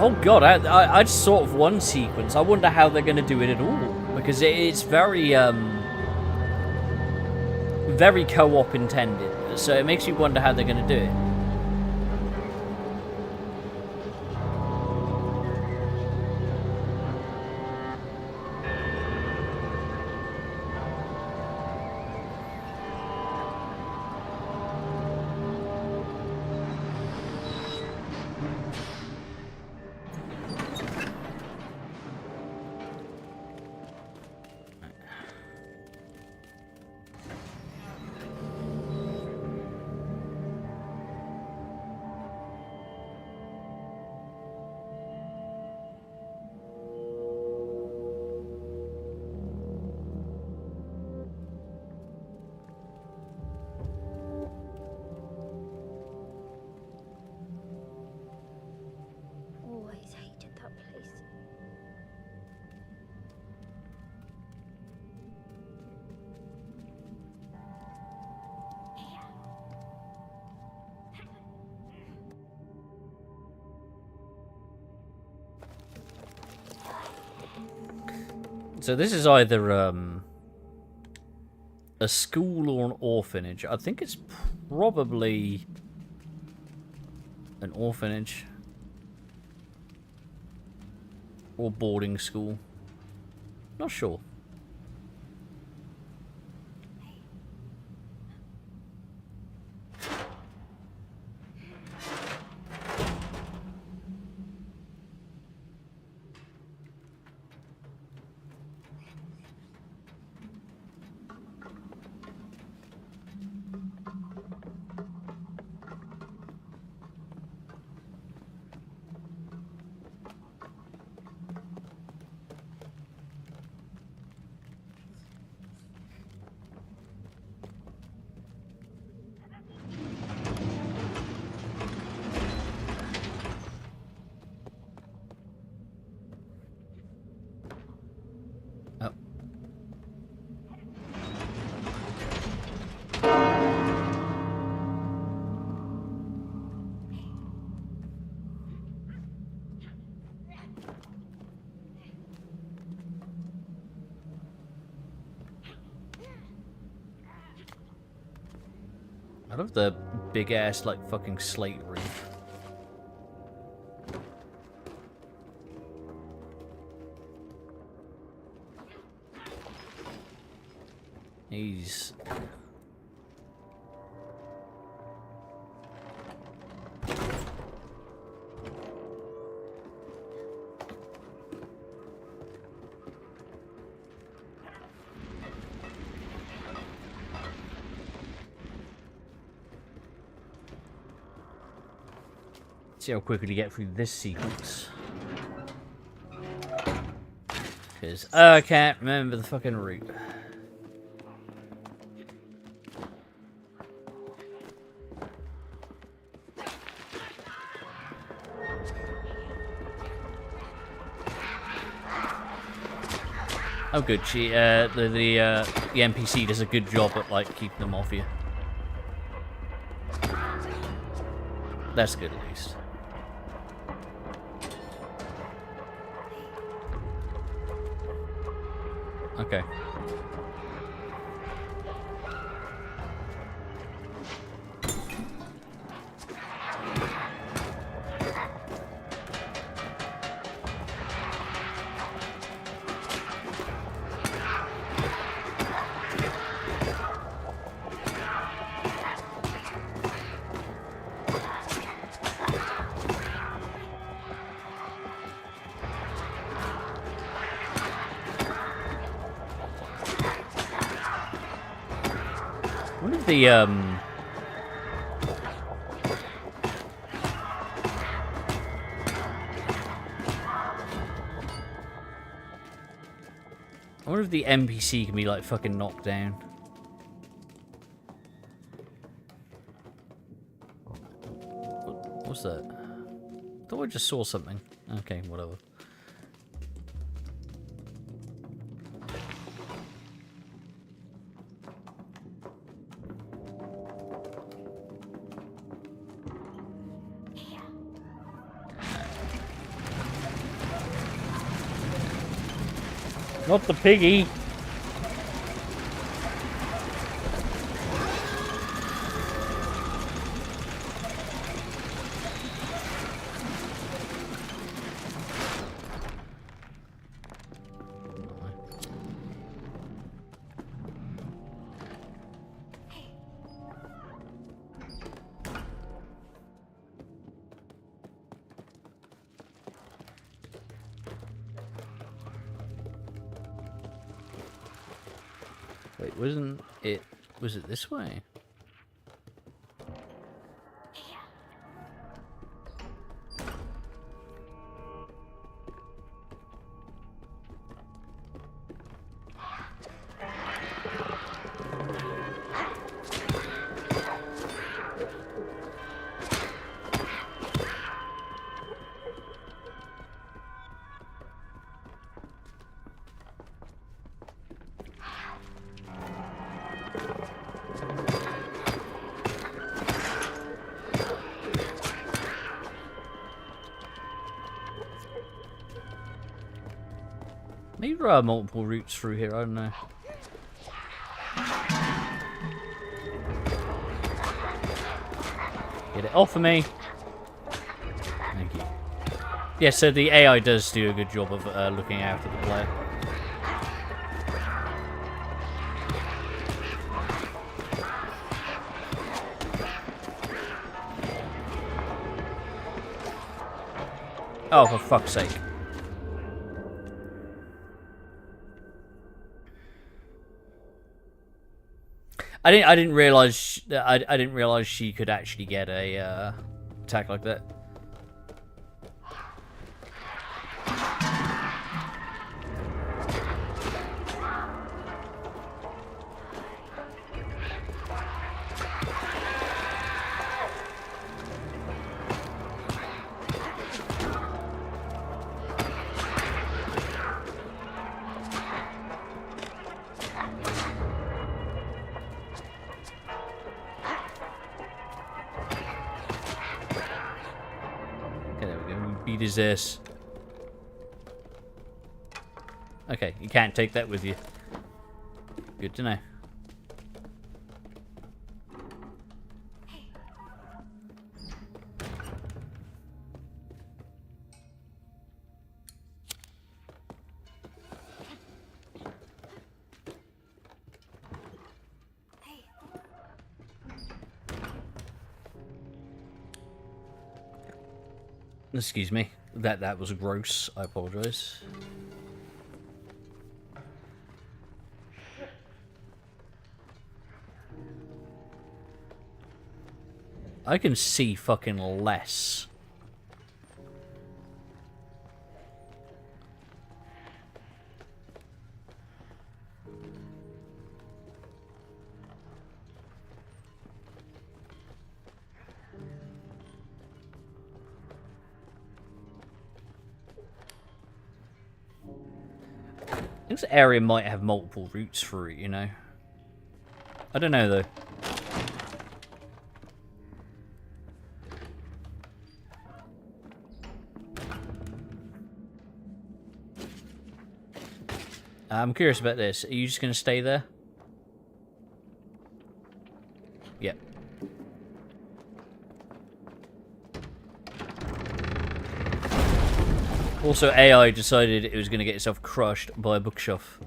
Oh god, I just sort of one sequence. I wonder how they're going to do it at all, because it's very very co-op intended, so it makes you wonder how they're going to do it. Always hated that place. So this is either a school or an orphanage. I think it's probably an orphanage or boarding school. Not sure. Oh. I love the big ass like fucking slate roof. He's see how quickly we get through this sequence. Because I can't remember the fucking route. Oh, good. She, the NPC does a good job at like keeping them off you. That's good, at least. Okay. What if the I wonder if the NPC can be like fucking knocked down. What's that? I thought I just saw something. Okay, whatever. Not the piggy. Wait, wasn't it... Was it this way? Maybe there are multiple routes through here, I don't know. Get it off of me. Thank you. Yeah, so the AI does do a good job of looking after the player. Oh, for fuck's sake. I didn't realize I didn't realize she could actually get a attack like that. Beat his ass. Okay, you can't take that with you. Good to know. Excuse me. That was gross. I apologize. I can see fucking less. This area might have multiple routes through it, you know. I don't know though. I'm curious about this. Are you just going to stay there? Yep. Also, AI decided it was going to get itself crushed by a bookshelf.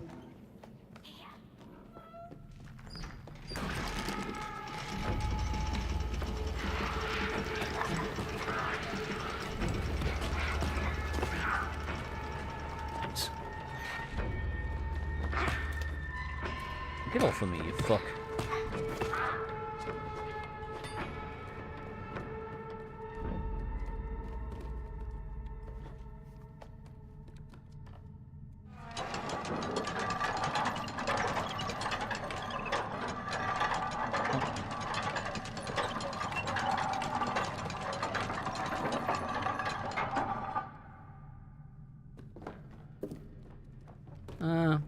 Get off of me, you fuck.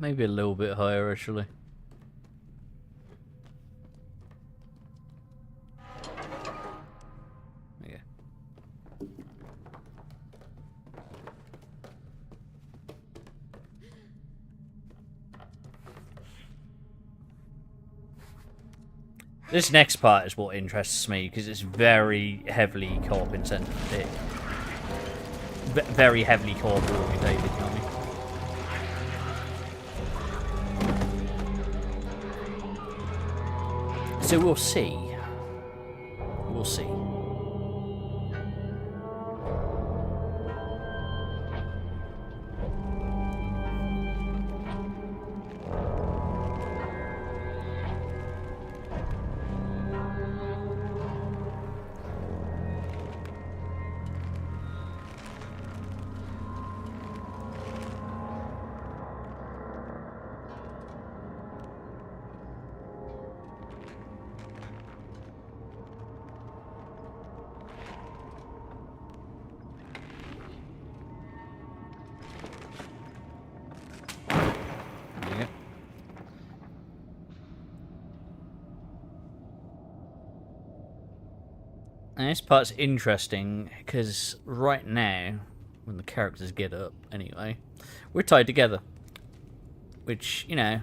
Maybe a little bit higher, actually. Okay. This next part is what interests me, because it's very heavily co-op incentive. Very heavily co-op orientated, you know what I mean? So we'll see. We'll see. And this part's interesting because right now, when the characters get up, anyway, we're tied together. Which, you know,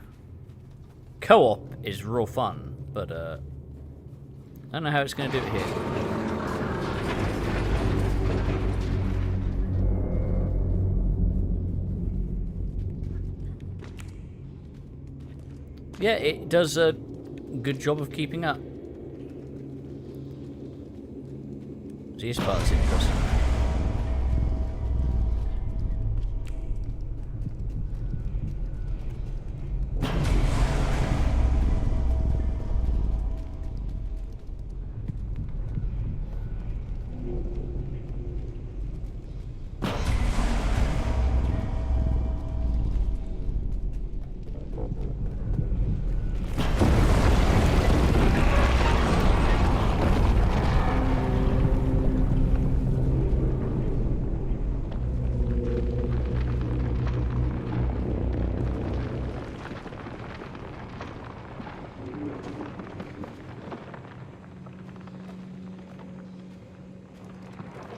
co-op is real fun, but I don't know how it's going to do it here. Yeah, it does a good job of keeping up. This part's interesting.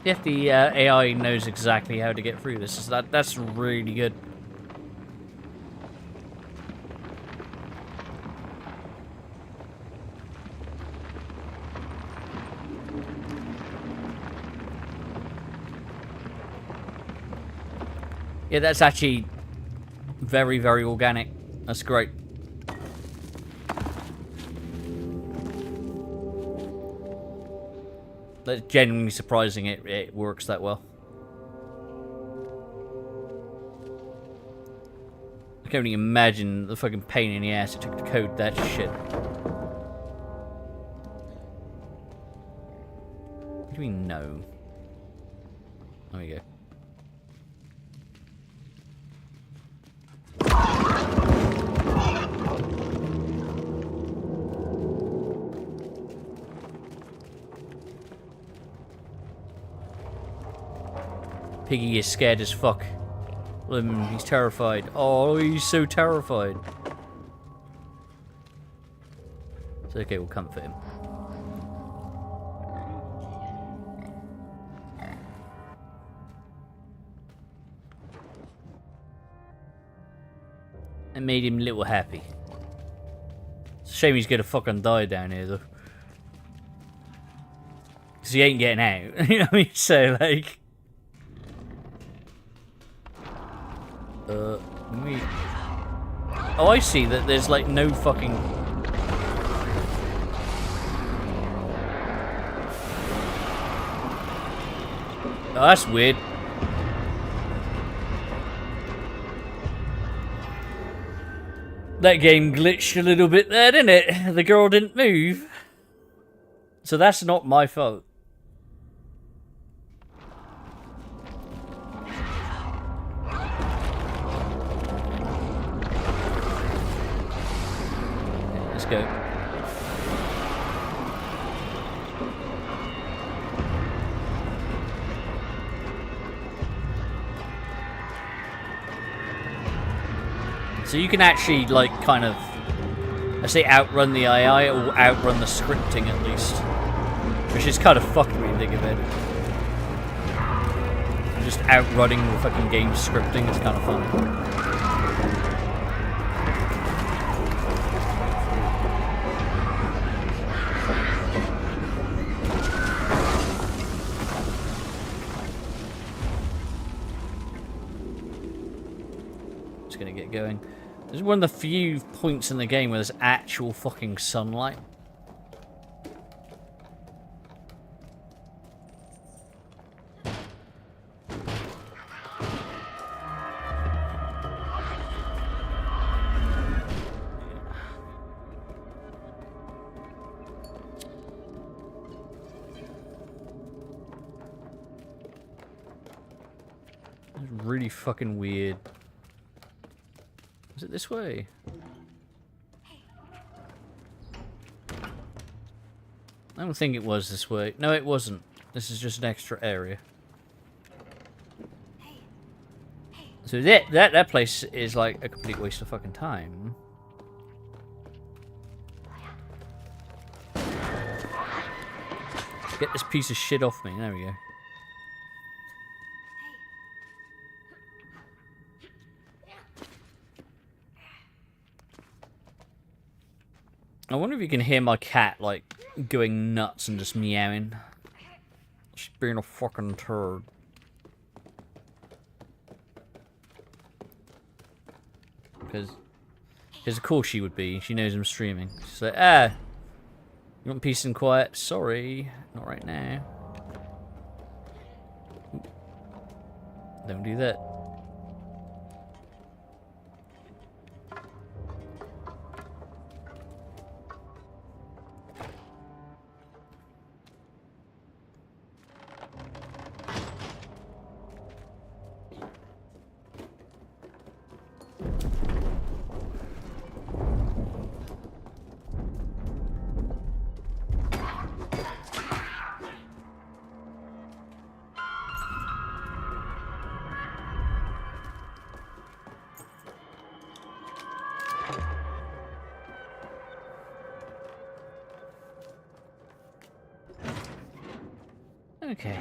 Yeah, the AI knows exactly how to get through this. That's really good. Yeah, that's actually very, very organic. That's great. That's genuinely surprising it works that well. I can't even imagine the fucking pain in the ass it took to code that shit. What do you mean no? There we go. Piggy is scared as fuck. He's terrified. Oh, he's so terrified. It's okay, we'll comfort him. It made him a little happy. It's a shame he's gonna fucking die down here, though. Because he ain't getting out. You know what I mean? So, like... Oh, I see that there's like no fucking... Oh, that's weird. That game glitched a little bit there, didn't it? The girl didn't move. So that's not my fault. Let's go. So you can actually, like, kind of, I say outrun the AI or outrun the scripting at least. Which is kind of fucked when you think of it. Just outrunning the fucking game scripting is kind of fun. Just gonna get going. This is one of the few points in the game where there's actual fucking sunlight. It's really fucking weird. Is it this way? I don't think it was this way. No, it wasn't. This is just an extra area. So that place is like a complete waste of fucking time. get this piece of shit off me. There we go. I wonder if you can hear my cat, like, going nuts and just meowing. She's being a fucking turd. Because of course she would be. She knows I'm streaming. She's like, you want peace and quiet? Sorry, not right now. Don't do that. Okay.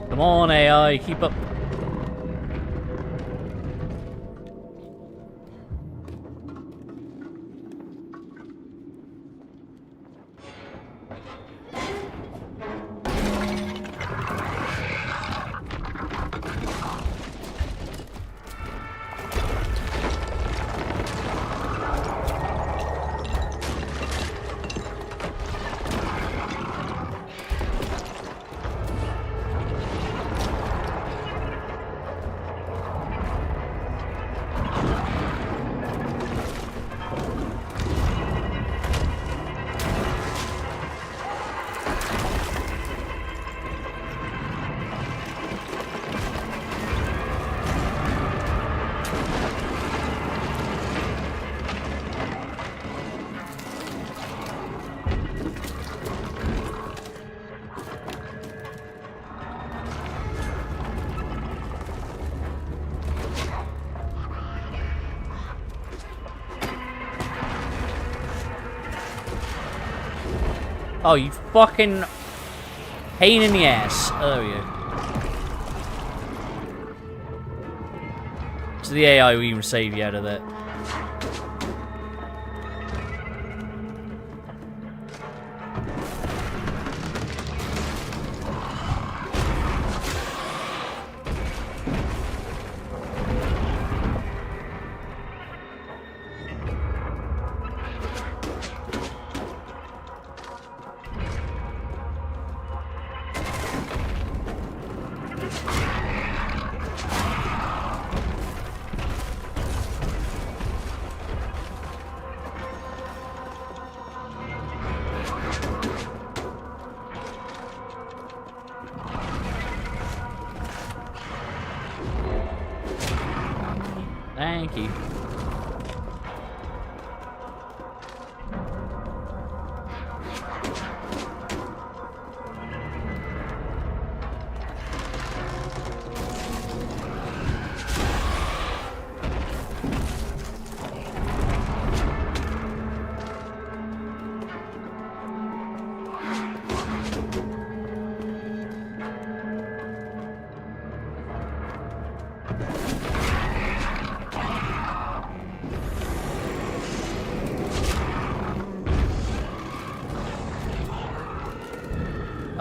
Come on, AI, keep up. Oh, you fucking pain in the ass. Oh, there we go. So the AI will even save you out of that. Thank you.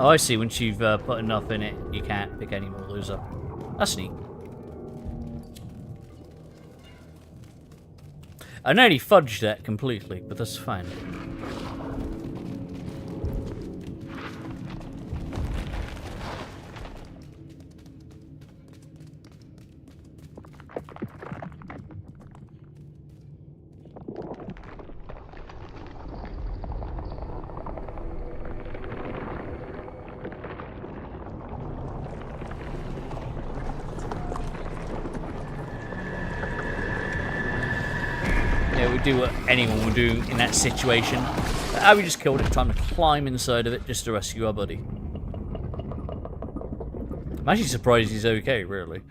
Oh, I see. Once you've put enough in it, you can't pick any more loser. That's neat. I nearly fudged that completely, but that's fine. Yeah, we do what anyone would do in that situation. We just killed it, time to climb inside of it just to rescue our buddy. I'm actually surprised he's okay, really.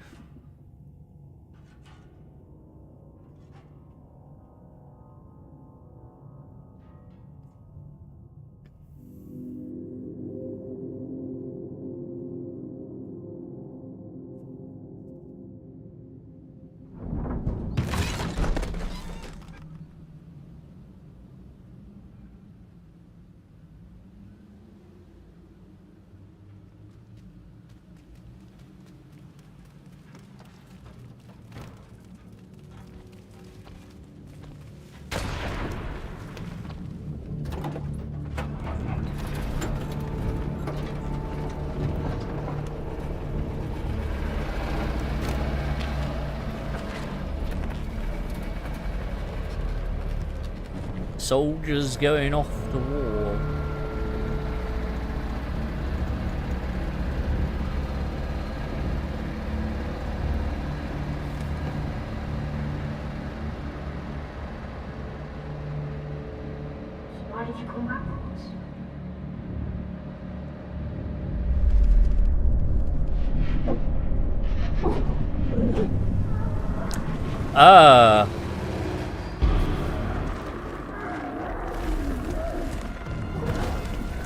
Soldiers going off to war. Why did you come back for us?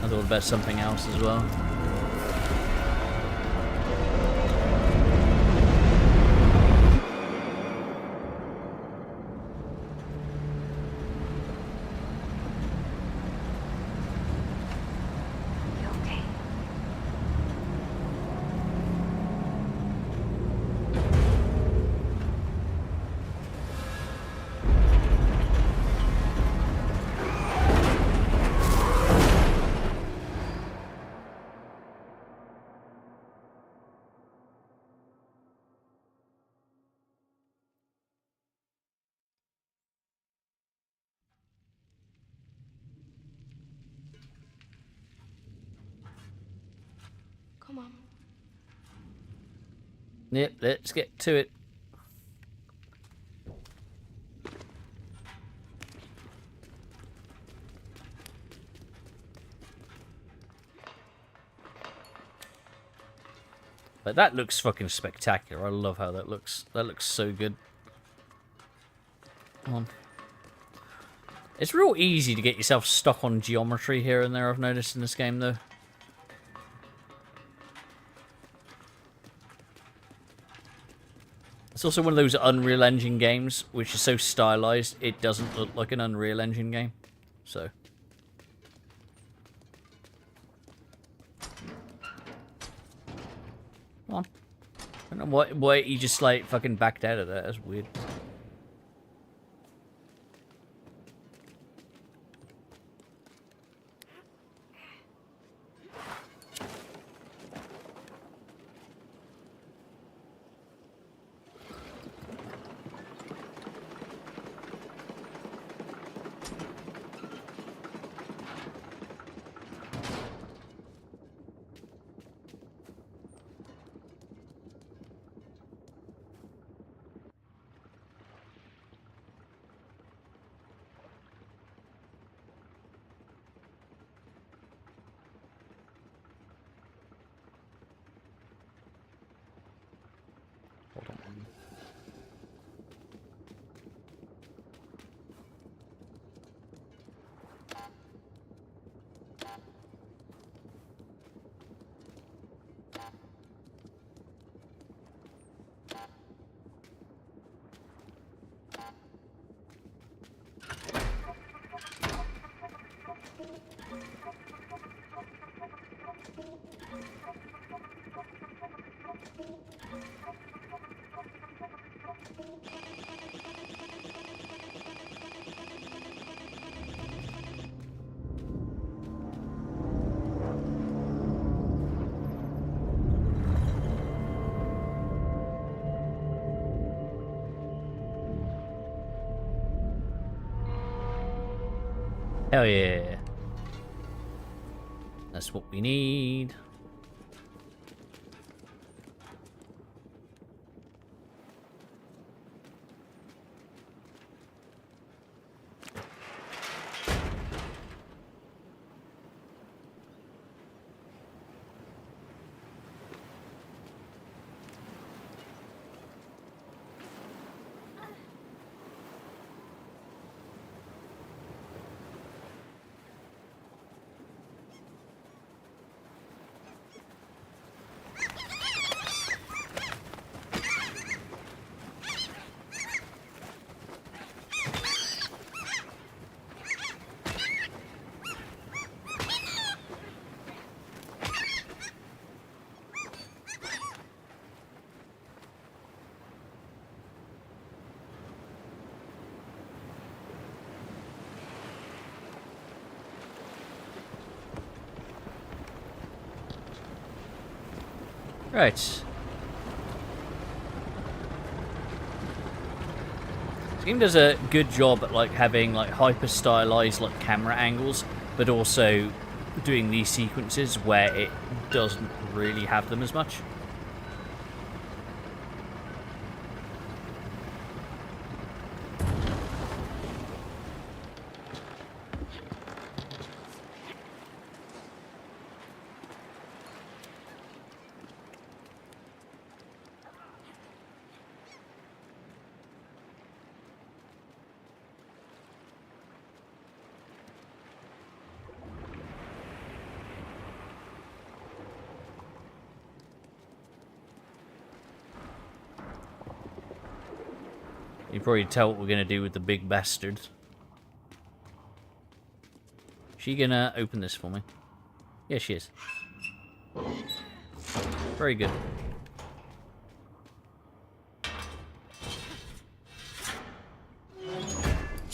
I thought about something else as well. You okay? Come on. Yep, let's get to it. But that looks fucking spectacular. I love how that looks. That looks so good. Come on. It's real easy to get yourself stuck on geometry here and there, I've noticed in this game, though. It's also one of those Unreal Engine games, which is so stylized, it doesn't look like an Unreal Engine game. So... Come on. I don't know why he just, like, fucking backed out of that. That's weird. Hell yeah. That's what we need. Right. This game does a good job at like having like hyper stylized like camera angles, but also doing these sequences where it doesn't really have them as much. You can probably tell what we're gonna do with the big bastard. She gonna open this for me? Yeah, she is. Very good.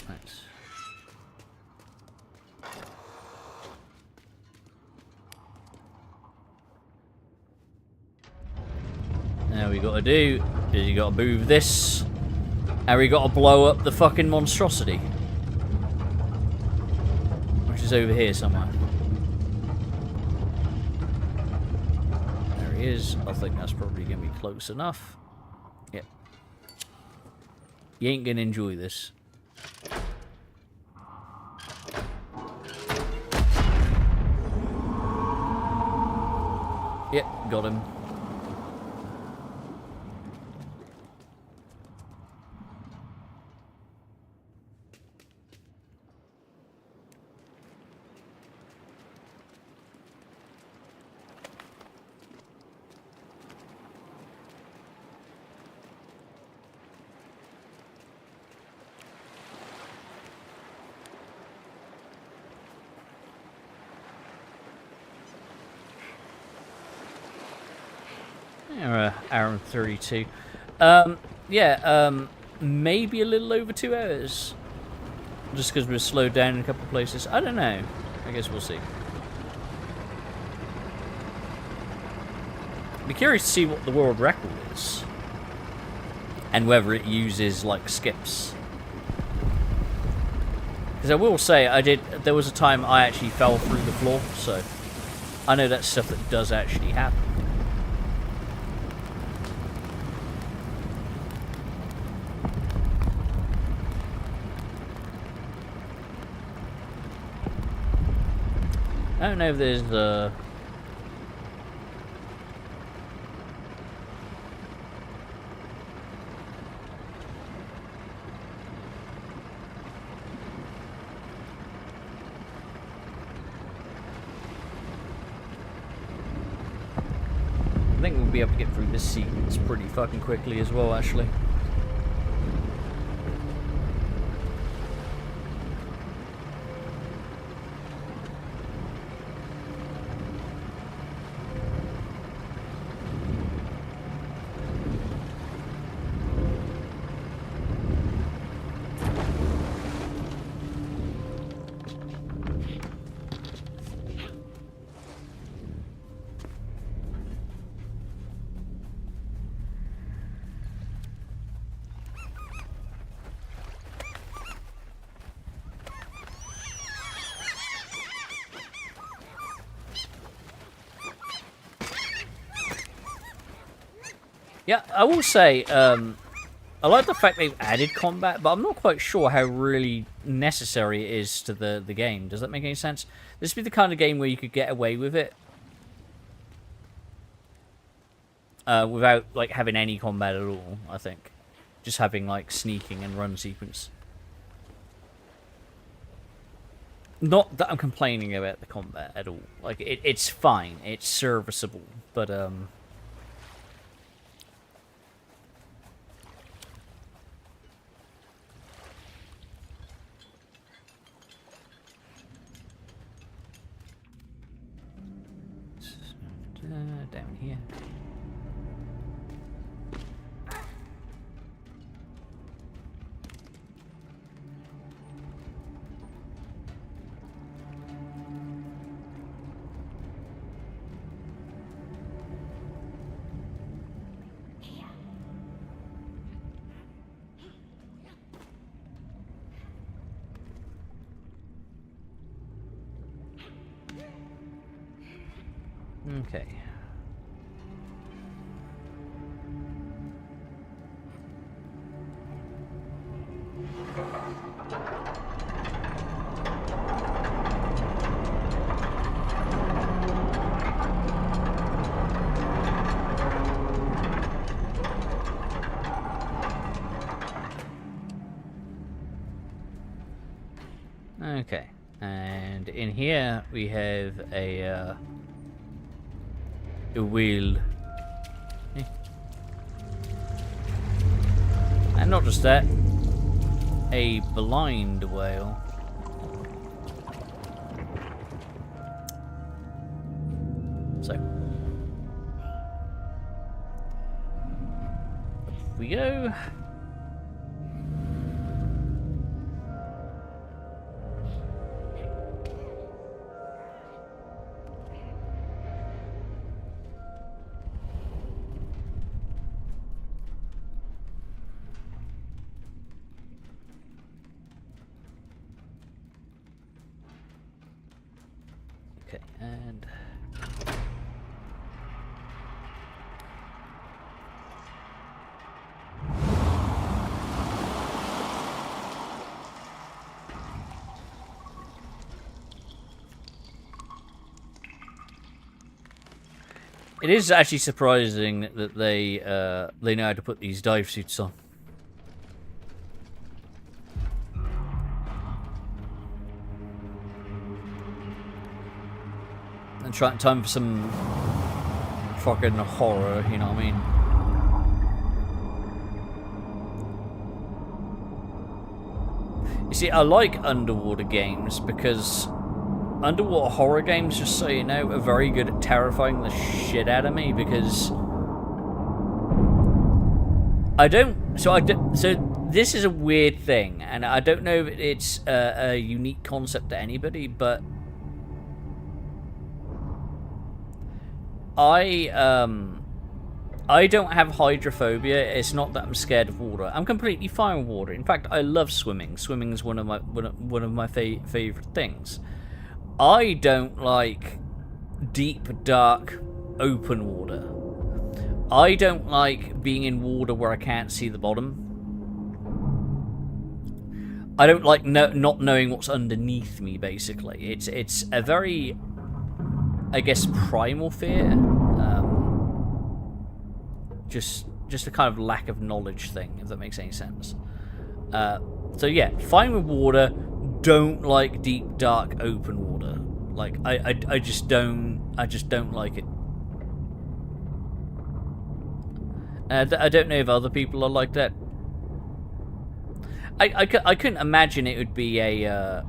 Right. Now we gotta do is you gotta move this. And we gotta blow up the fucking monstrosity. Which is over here somewhere. There he is. I think that's probably gonna be close enough. Yep. You ain't gonna enjoy this. Yep, got him. Hour and 32. Maybe a little over 2 hours. Just because we're slowed down in a couple of places. I don't know. I guess we'll see. Be curious to see what the world record is. And whether it uses, like, skips. Because I will say, there was a time I actually fell through the floor, so I know that's stuff that does actually happen. I don't know if there's the... I think we'll be able to get through this sequence pretty fucking quickly as well, actually. Yeah, I will say, I like the fact they've added combat, but I'm not quite sure how really necessary it is to the game. Does that make any sense? This would be the kind of game where you could get away with it. Without, like, having any combat at all, I think. Just having, like, sneaking and run sequence. Not that I'm complaining about the combat at all. Like, it's fine. It's serviceable. But, down here. Okay. Okay. And in here we have a wheel. And not just that, a blind whale. So, up we go. Okay, and it is actually surprising that they know how to put these dive suits on. And time for some fucking horror, you know what I mean? You see, I like underwater games because underwater horror games, just so you know, are very good at terrifying the shit out of me because so this is a weird thing, and I don't know if it's a unique concept to anybody, but I don't have hydrophobia. It's not that I'm scared of water. I'm completely fine with water. In fact, I love swimming. Swimming is one of my favorite things. I don't like deep, dark, open water. I don't like being in water where I can't see the bottom. I don't like not knowing what's underneath me, basically. It's a very, I guess, primal fear. Just a kind of lack of knowledge thing, if that makes any sense. So yeah, fine with water. Don't like deep, dark, open water. Like I just don't like it. I don't know if other people are like that. I couldn't imagine it would be a.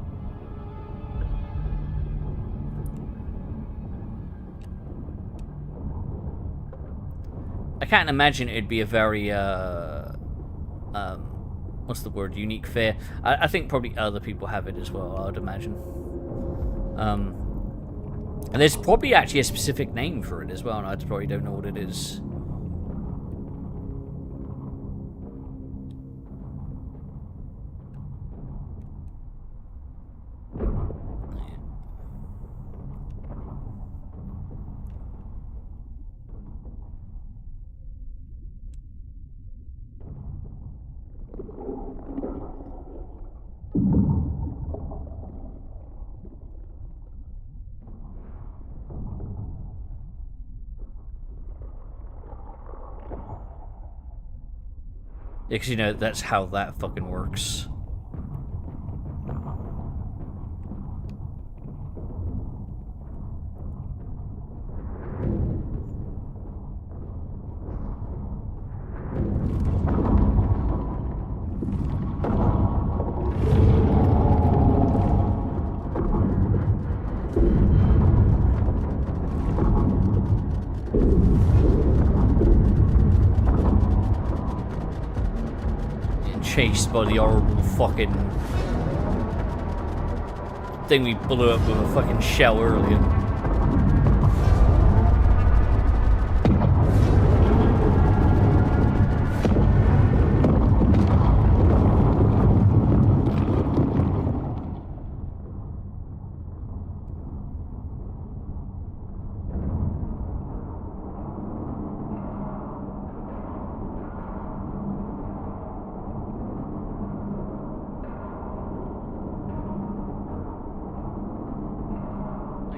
I can't imagine it'd be a very what's the word? Unique fear. I think probably other people have it as well, I would imagine. And there's probably actually a specific name for it as well, and I probably don't know what it is. Because, you know, that's how that fucking works. Chased by the horrible fucking thing we blew up with a fucking shell earlier.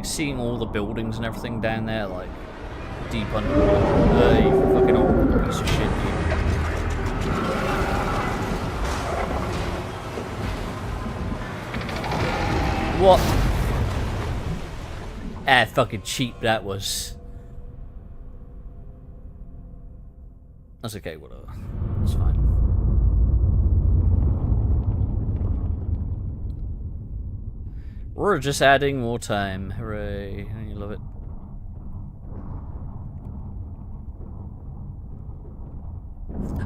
Seeing all the buildings and everything down there, like, deep underwater. You fucking horrible piece of shit, dude. What? Ah, fucking cheap that was. That's okay, whatever. That's fine. We're just adding more time. Hooray. You love it.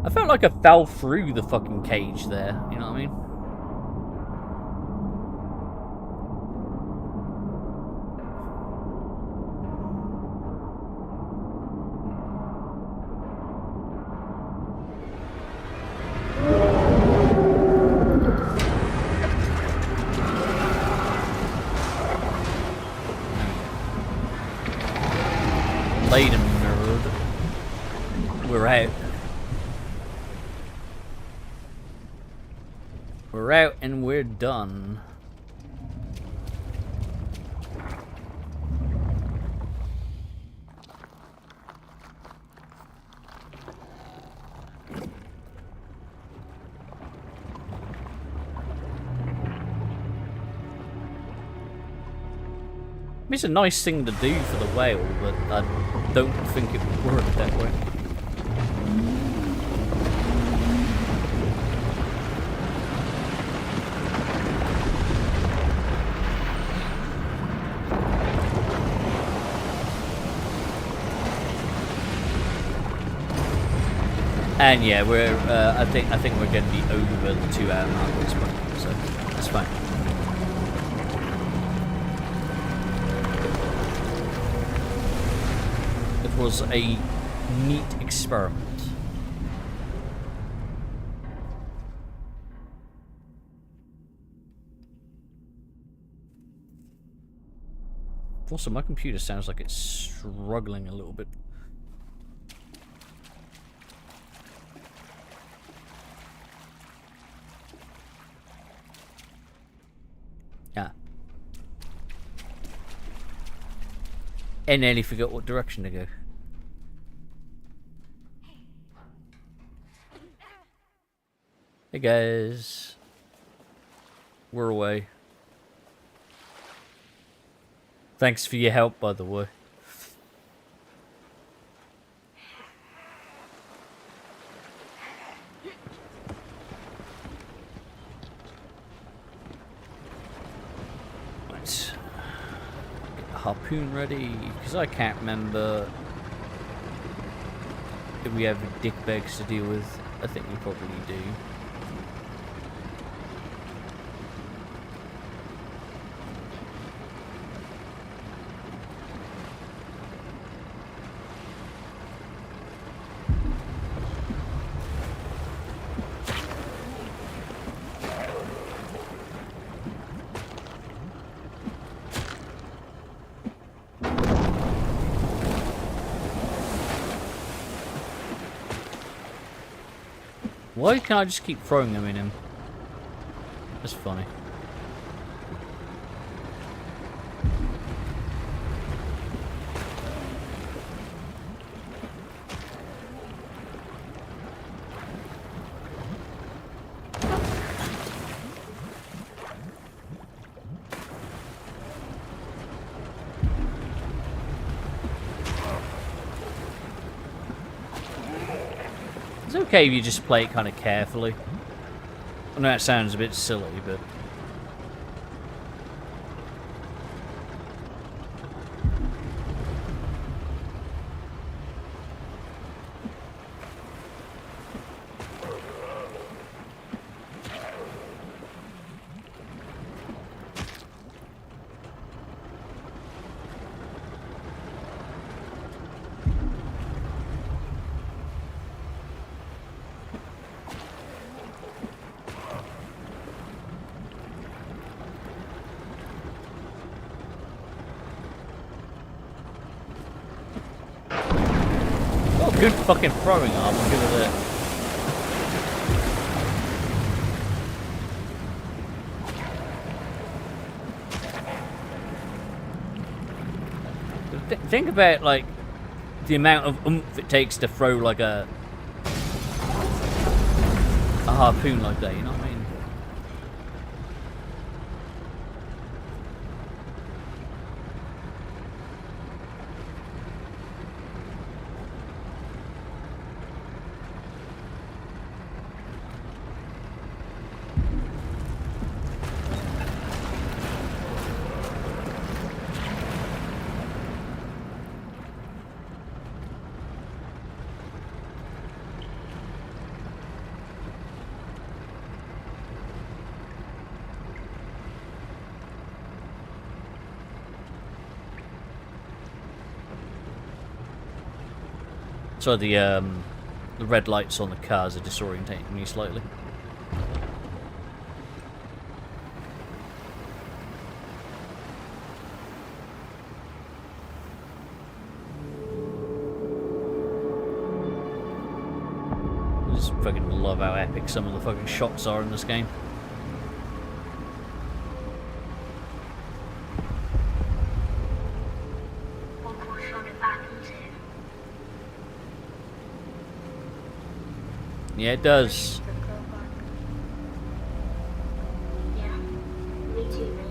I felt like I fell through the fucking cage there. You know what I mean? Later, nerd. We're out. We're out and we're done. It's a nice thing to do for the whale, but I don't think it would work that way. And yeah, we're I think we're going to be over the 2 hour mark at this point, so that's fine. It was a neat experiment. Also, my computer sounds like it's struggling a little bit. Yeah. I nearly forgot what direction to go. Hey guys. We're away. Thanks for your help, by the way. Right. Get the harpoon ready, because I can't remember if we have dickbags to deal with. I think we probably do. Why can't I just keep throwing them in him? That's funny. okay if you just play it kind of carefully. I know that sounds a bit silly, but... Oh, good fucking throwing arm, I'll give it that. Think about, like, the amount of oomph it takes to throw, like, a harpoon like that, you know what I mean? So the red lights on the cars are disorientating me slightly. I just fucking love how epic some of the fucking shots are in this game. Yeah, it does. Yeah, me too, mate.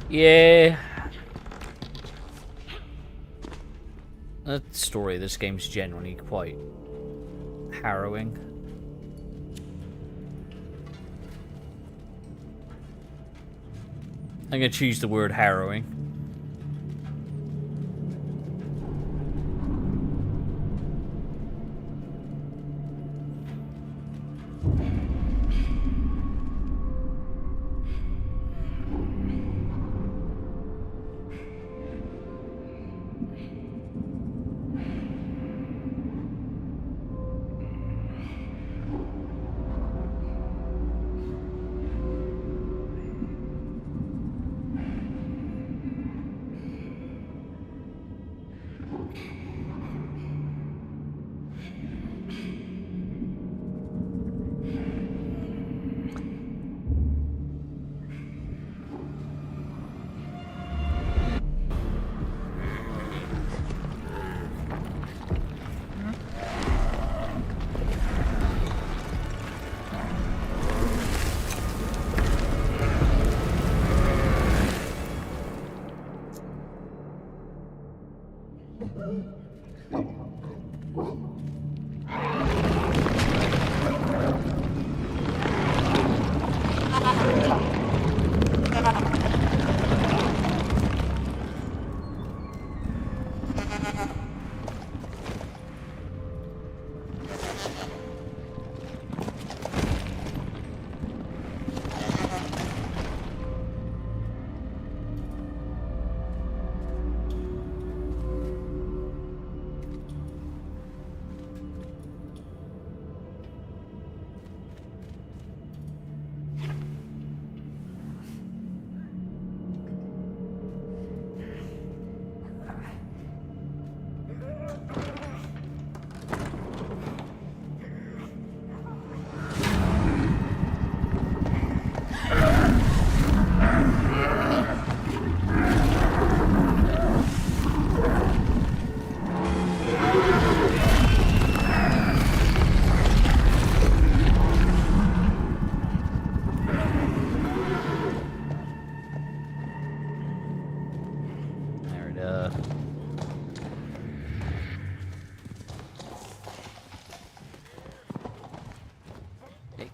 Yeah. The story of this game's generally quite harrowing. I'm gonna choose the word harrowing.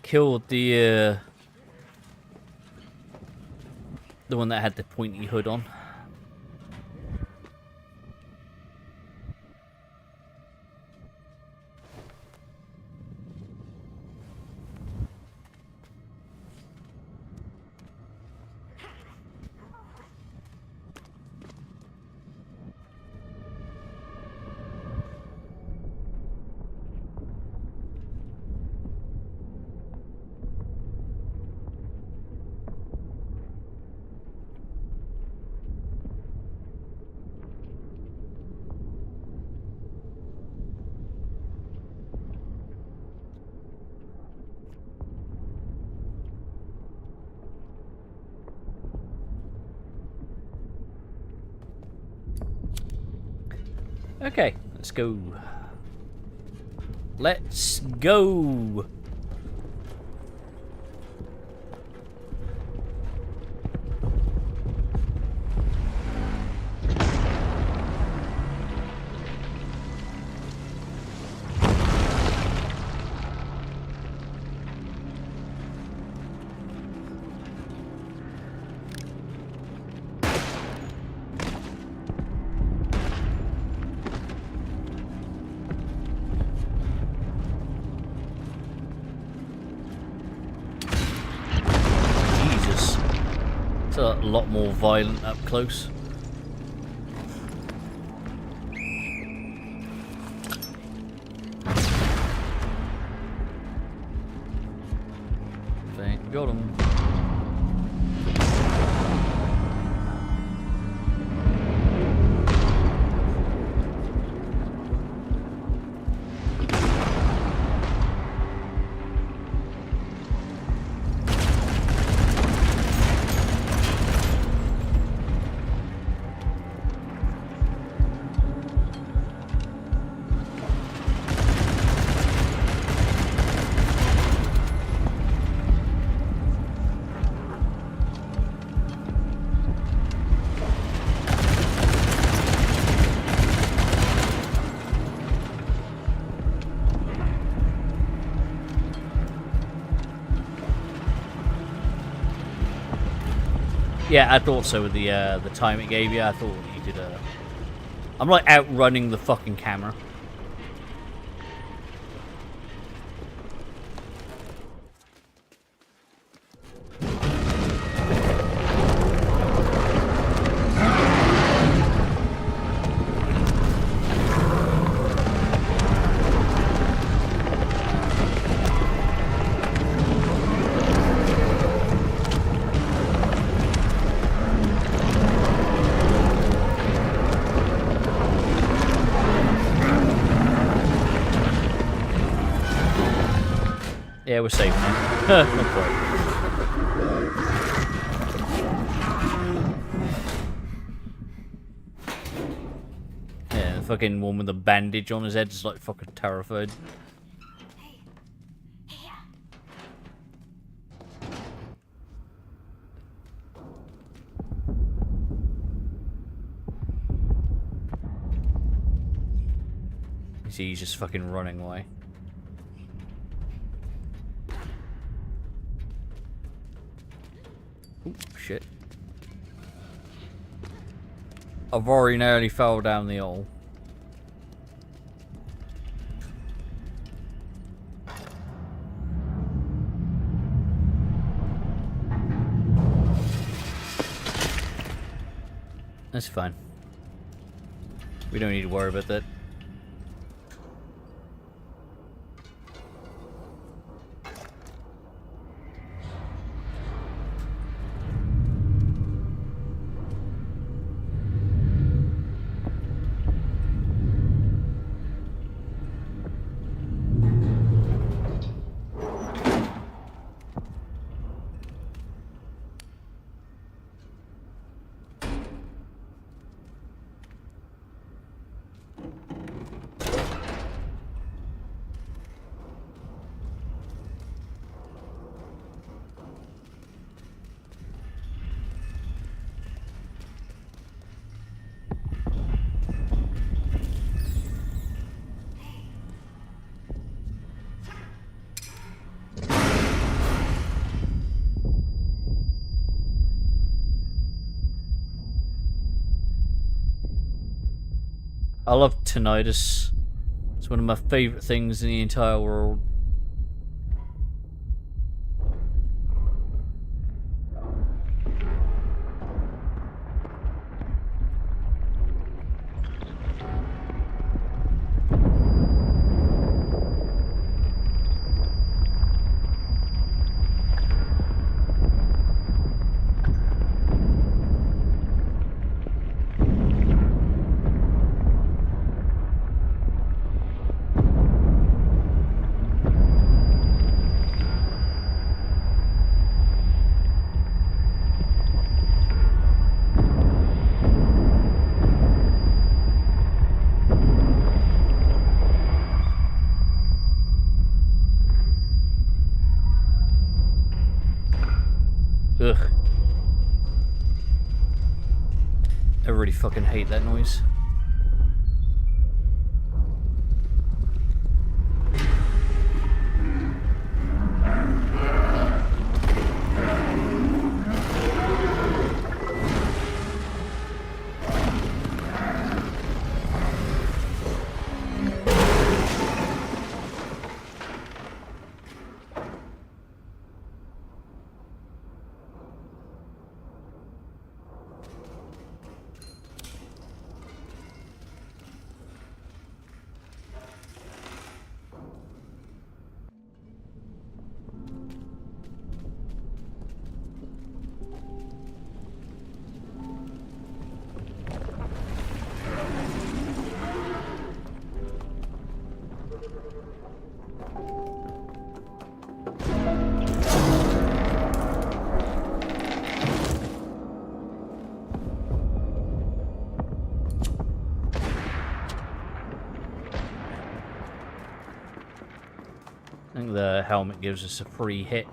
killed the one that had the pointy hood on. Okay, let's go. Let's go. A lot more violent up close. Thank God. Yeah, I thought so with the time it gave you. I thought you could. I'm like outrunning the fucking camera. Yeah, we're safe now. Not quite. Yeah, the fucking one with the bandage on his head is like fucking terrified. You see, he's just fucking running away. Oh, shit. I've already nearly fell down the hole. That's fine. We don't need to worry about that. I love tinnitus. It's one of my favourite things in the entire world. Ugh. I really fucking hate that noise. I think the helmet gives us a free hit.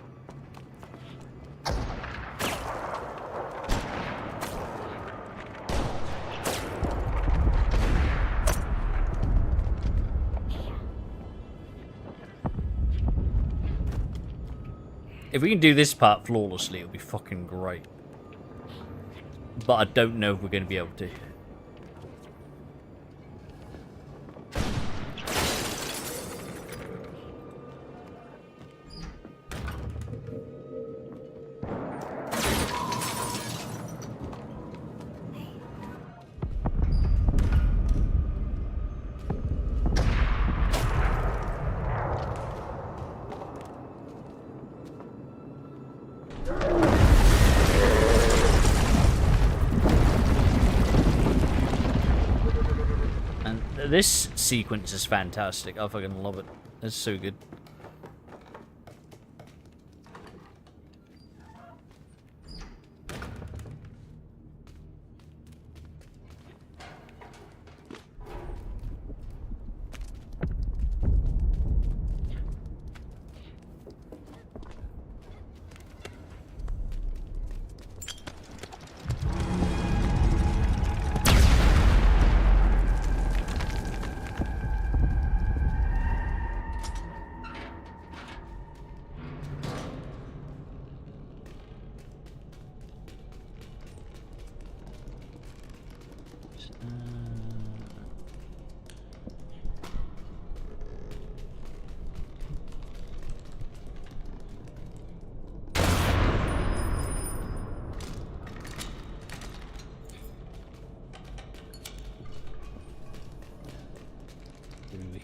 If we can do this part flawlessly, it'll be fucking great. But I don't know if we're going to be able to. This sequence is fantastic. I fucking love it. It's so good.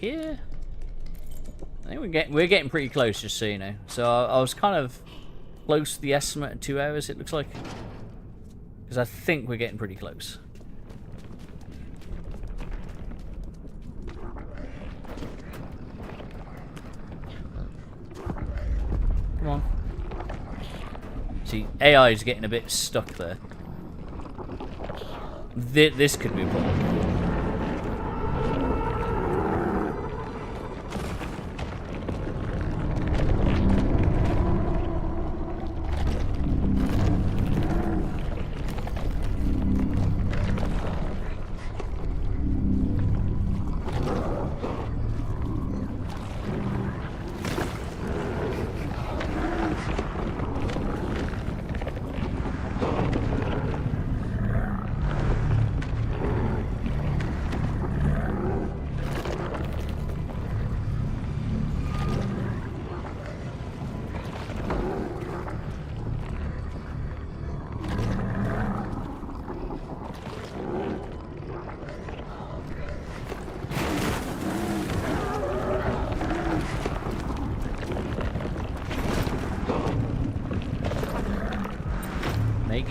Here, I think we're getting pretty close, just so you know. So I was kind of close to the estimate of 2 hours. It looks like, because I think we're getting pretty close. Come on. See, AI is getting a bit stuck there. This could be a problem.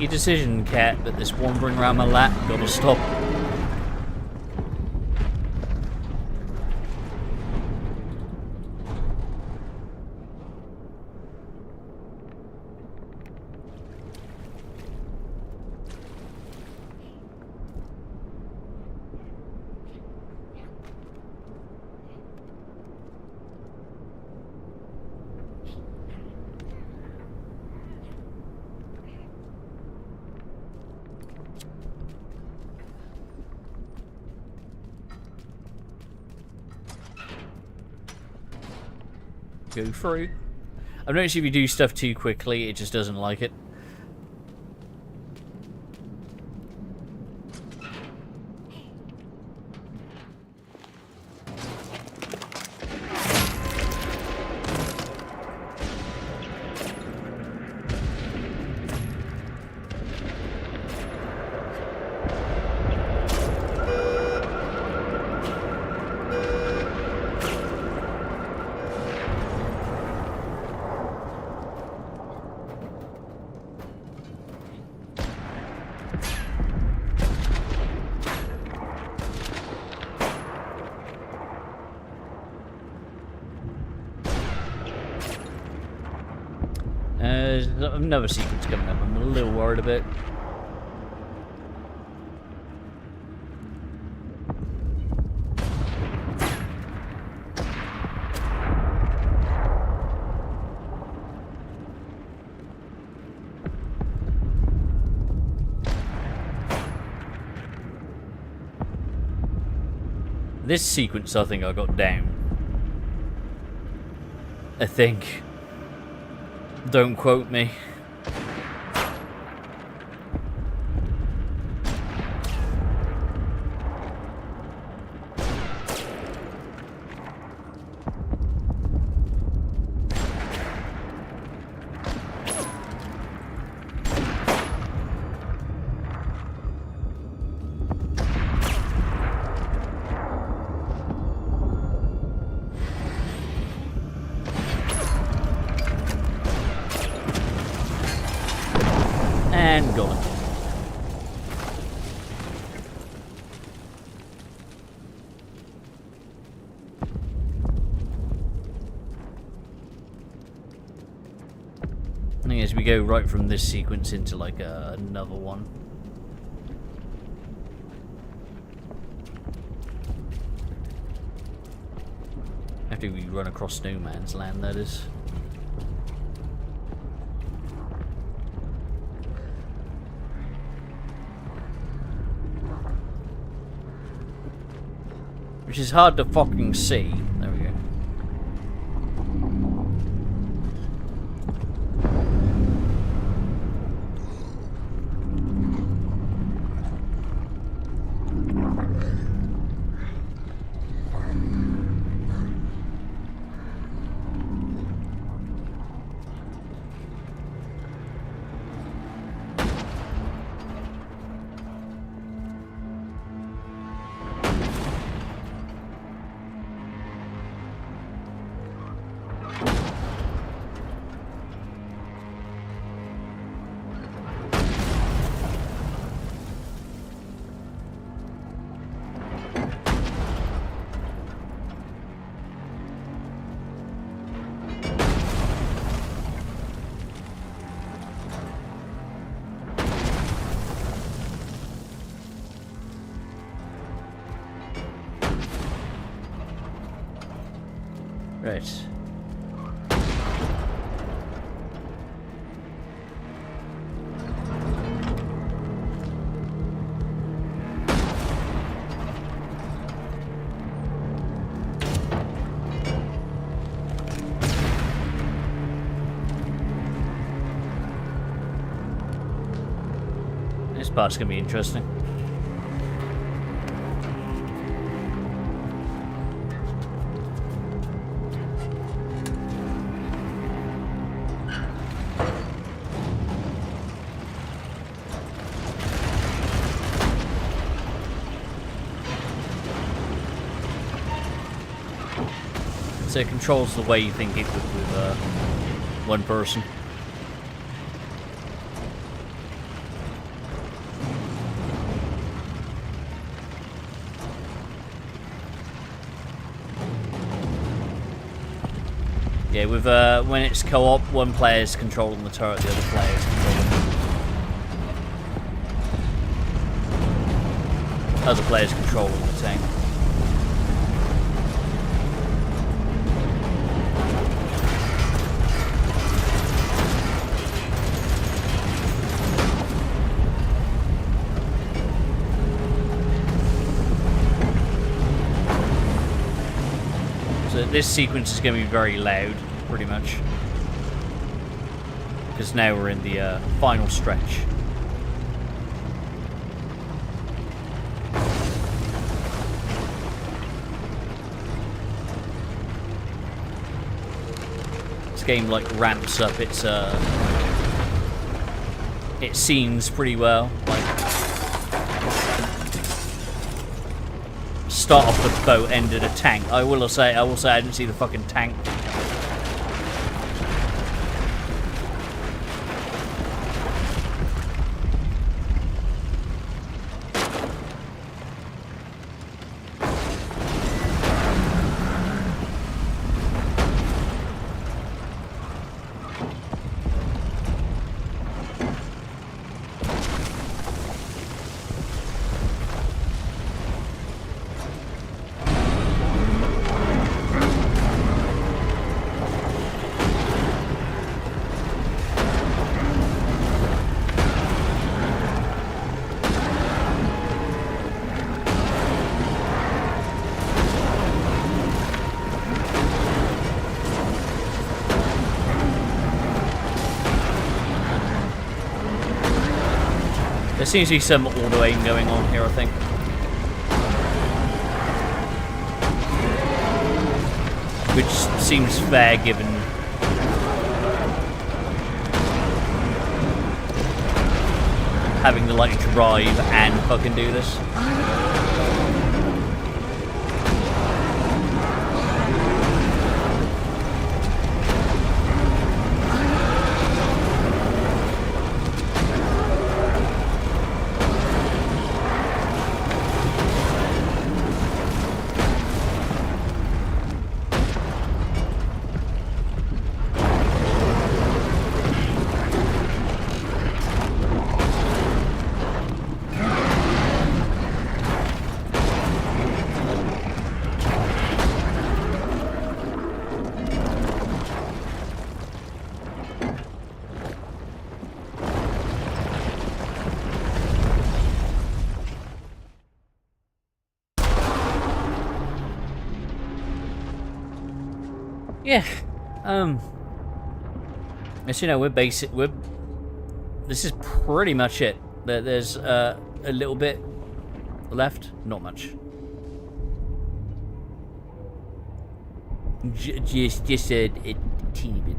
your decision, cat, but this wandering around my lap, gotta stop. Go through. I've noticed if you do stuff too quickly, it just doesn't like it. There's another sequence coming up. I'm a little worried about. This sequence, I think I got down. I think. Don't quote me. And gone. I think as we go right from this sequence into like another one. After we run across no man's land, that is. Which is hard to fucking see. There we go. Right. This part's gonna be interesting. So it controls the way you think it would with one person. Yeah, with when it's co-op, one player's controlling the turret, the other player's other player's controlling the tank. So this sequence is going to be very loud, pretty much, because now we're in the final stretch. This game like ramps up its scenes pretty well. Like, start off with the boat, end in a tank. I will say I didn't see the fucking tank. There seems to be some auto-aim going on here, I think. Which seems fair given having to like drive and fucking do this. Yeah, as you know, this is pretty much it. There's a little bit left, not much. Just a teeny bit.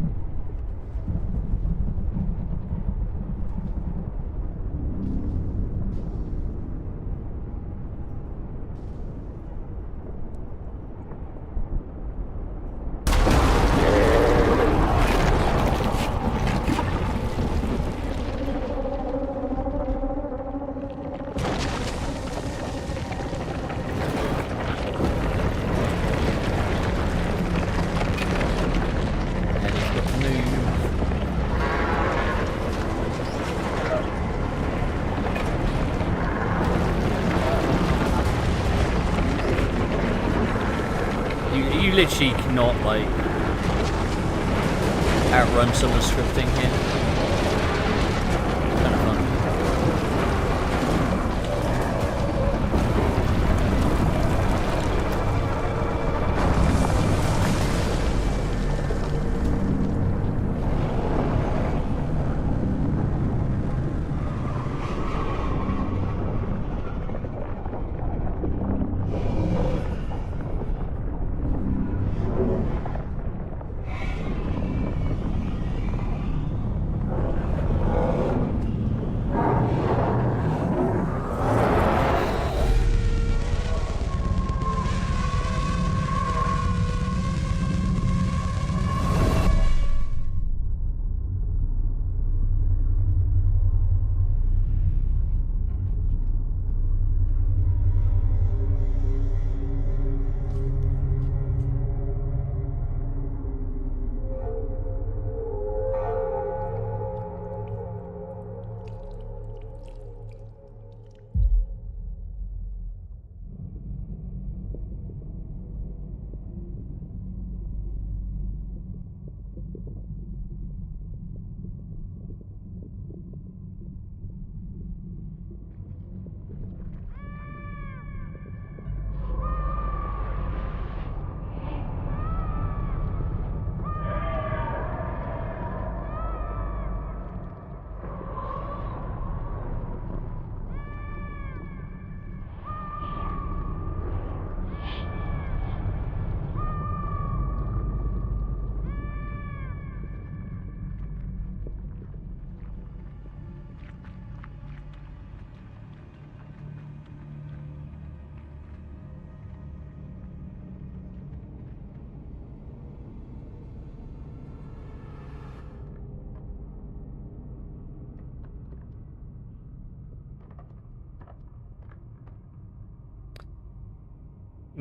You literally cannot, like, outrun some of the scripting here. Kind of fun.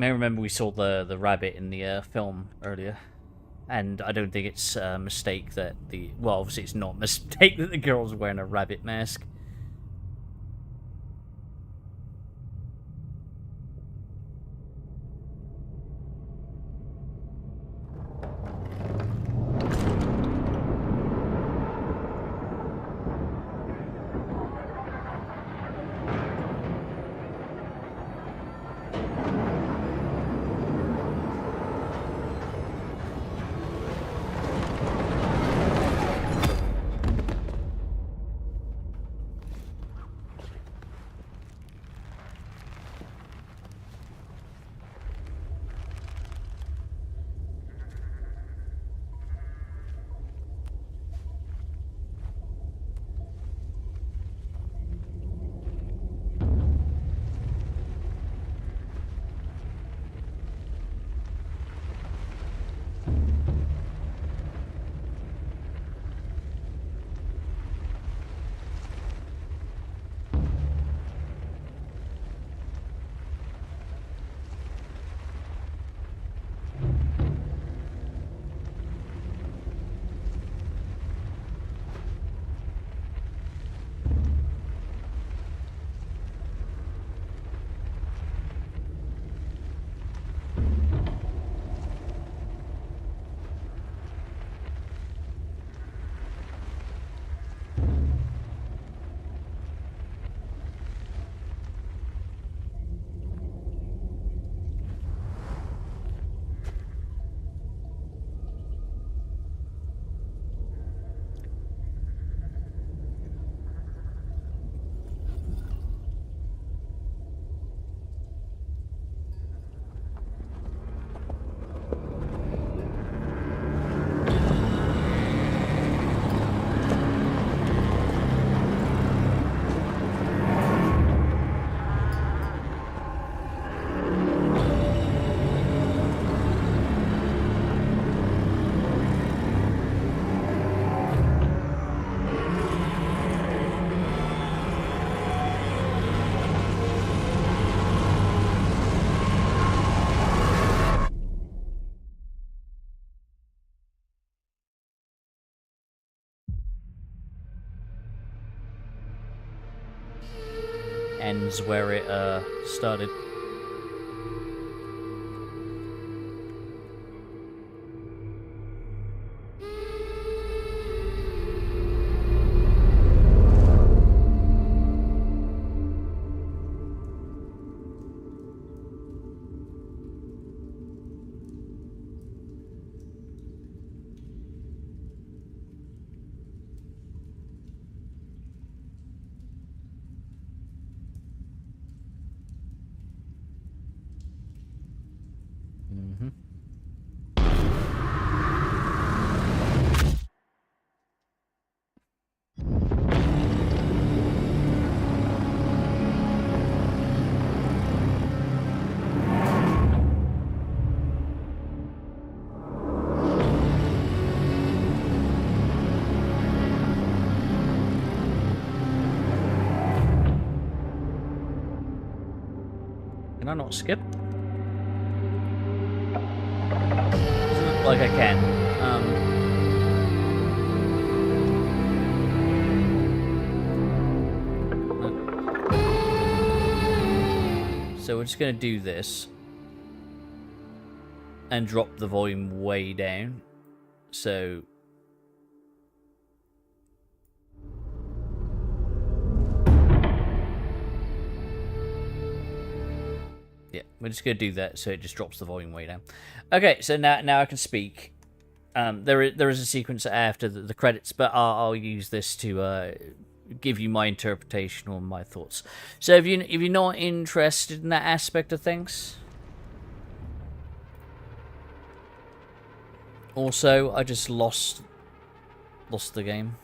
may remember we saw the rabbit in the film earlier, and I don't think it's a mistake that well, obviously it's not a mistake that the girl's wearing a rabbit mask. Ends where it started. Can I not skip? Doesn't look like I can. So we're just going to do this and drop the volume way down. So yeah, we're just going to do that so it just drops the volume way down. Okay, so now I can speak. There is a sequence after the credits, but I'll use this to give you my interpretation or my thoughts. So if you're not interested in that aspect of things, also I just lost the game.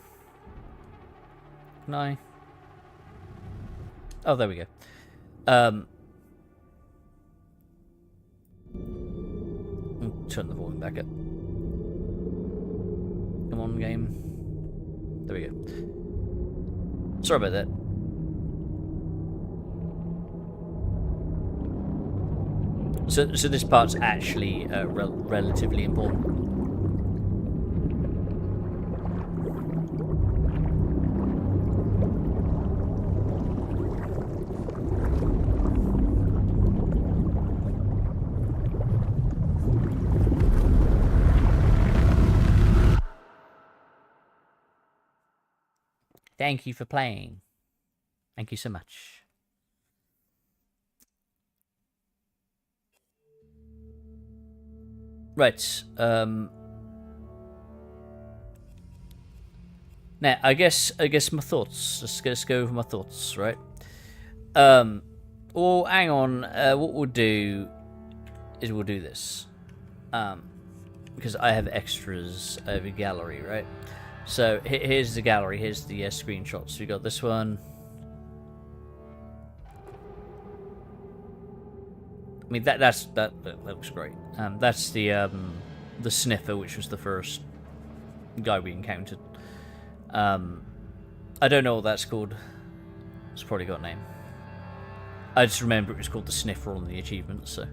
Can I? Oh, there we go. Turn the volume back up. Come on, game. There we go. Sorry about that. So this part's actually relatively important. Thank you for playing. Thank you so much. Right. Now, I guess my thoughts. Let's go over my thoughts, right? Well, hang on. What we'll do is we'll do this. Because I have extras over gallery, right? So here's the gallery. Here's the screenshots. We got this one. I mean that looks great. That's the sniffer, which was the first guy we encountered. I don't know what that's called. It's probably got a name. I just remember it was called the sniffer on the achievements. So,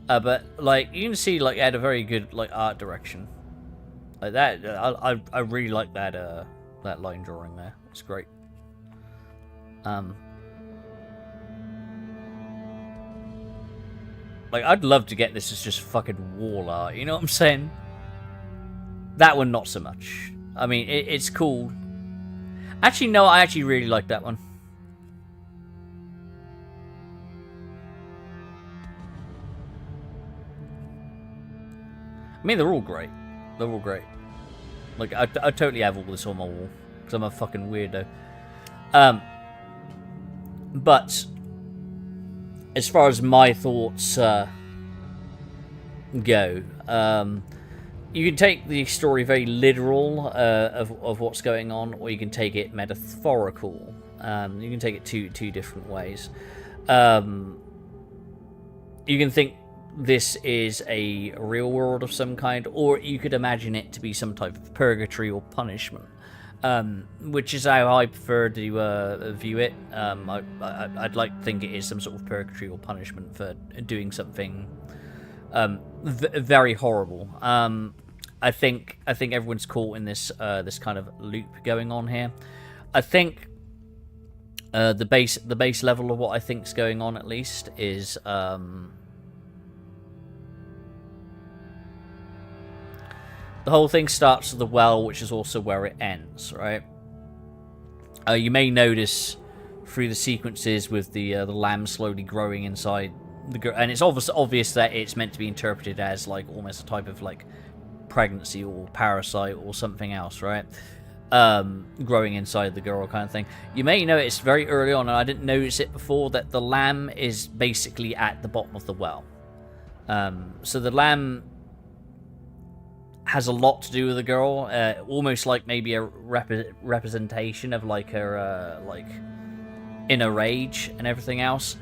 but like you can see, like it had a very good like art direction. Like that, I really like that that line drawing there. It's great. Like I'd love to get this as just fucking wall art. You know what I'm saying? That one, not so much. I mean, it's cool. Actually, no, I actually really like that one. I mean, they're all great. They're all great. Like, I totally have all this on my wall. Because I'm a fucking weirdo. But, as far as my thoughts go, you can take the story very literal of what's going on, or you can take it metaphorical. You can take it two different ways. You can think this is a real world of some kind, or you could imagine it to be some type of purgatory or punishment, which is how I prefer to view it. I'd like to think it is some sort of purgatory or punishment for doing something very horrible. I think everyone's caught in this this kind of loop going on here. I think the base level of what I think's going on, at least, is the whole thing starts with the well, which is also where it ends, right? You may notice through the sequences with the lamb slowly growing inside and it's obvious that it's meant to be interpreted as like almost a type of like pregnancy or parasite or something else, right? Growing inside the girl kind of thing. You may notice very early on, and I didn't notice it before, that the lamb is basically at the bottom of the well. So the lamb has a lot to do with the girl, almost like maybe a representation of like her like inner rage and everything else.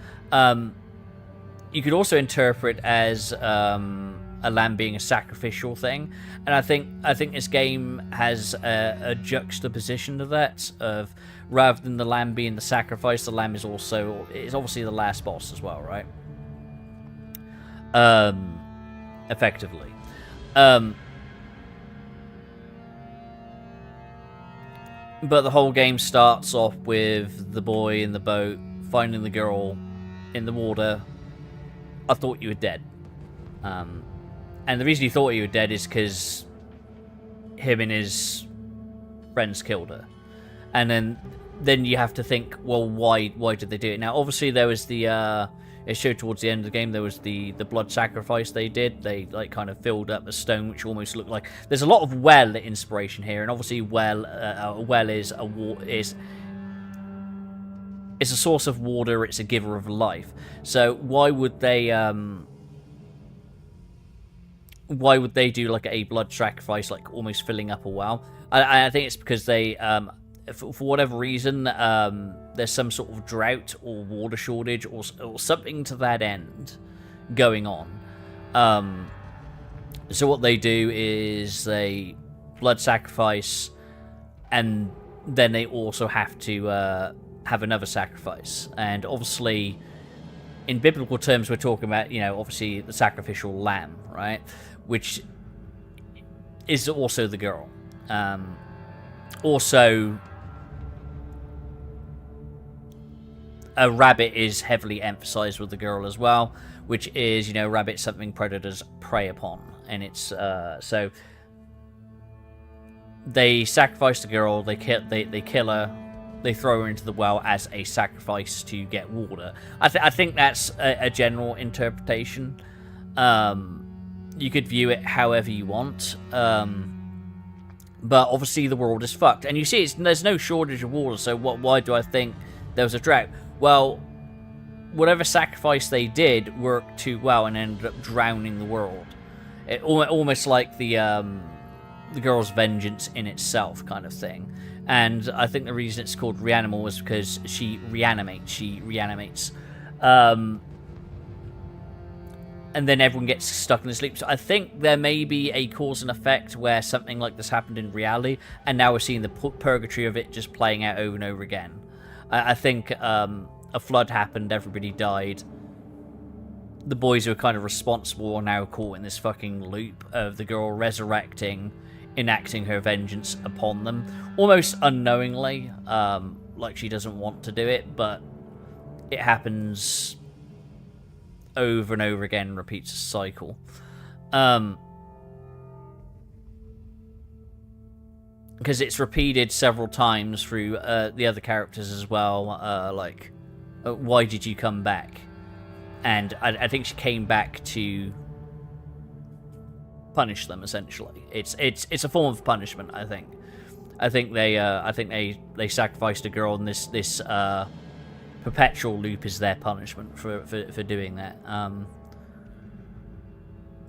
You could also interpret as a lamb being a sacrificial thing, and I think this game has a juxtaposition to that, of rather than the lamb being the sacrifice, the lamb is obviously the last boss as well, right? Effectively. But the whole game starts off with the boy in the boat finding the girl in the water. I thought you were dead. And the reason you thought you were dead is because him and his friends killed her. And then you have to think, well, why did they do it? Now, obviously, there was the it showed towards the end of the game, there was the blood sacrifice they did. They like kind of filled up a stone, which almost looked like, there's a lot of well inspiration here, and obviously a well is it's a source of water. It's a giver of life. So why would they do like a blood sacrifice, like almost filling up a well? I think it's because they for whatever reason, there's some sort of drought or water shortage or something to that end going on. So what they do is they blood sacrifice, and then they also have to have another sacrifice. And obviously, in biblical terms, we're talking about, you know, obviously the sacrificial lamb, right? Which is also the girl. Also, a rabbit is heavily emphasized with the girl as well, which is, you know, rabbit something predators prey upon, and it's so they sacrifice the girl, they kill her, they throw her into the well as a sacrifice to get water. I think that's a general interpretation. You could view it however you want, but obviously the world is fucked, and you see there's no shortage of water. So why do I think there was a drought? Well, whatever sacrifice they did worked too well and ended up drowning the world. It almost like the girl's vengeance in itself kind of thing. And I think the reason it's called Reanimal was because she reanimates. And then everyone gets stuck in the sleep. So I think there may be a cause and effect where something like this happened in reality, and now we're seeing the purgatory of it just playing out over and over again. I think a flood happened, everybody died. The boys who are kind of responsible are now caught in this fucking loop of the girl resurrecting, enacting her vengeance upon them, almost unknowingly, like she doesn't want to do it, but it happens over and over again, repeats a cycle. Because it's repeated several times through the other characters as well, like, why did you come back? And I think she came back to punish them, essentially. It's a form of punishment, I think. I think they sacrificed a girl, and this perpetual loop is their punishment for doing that.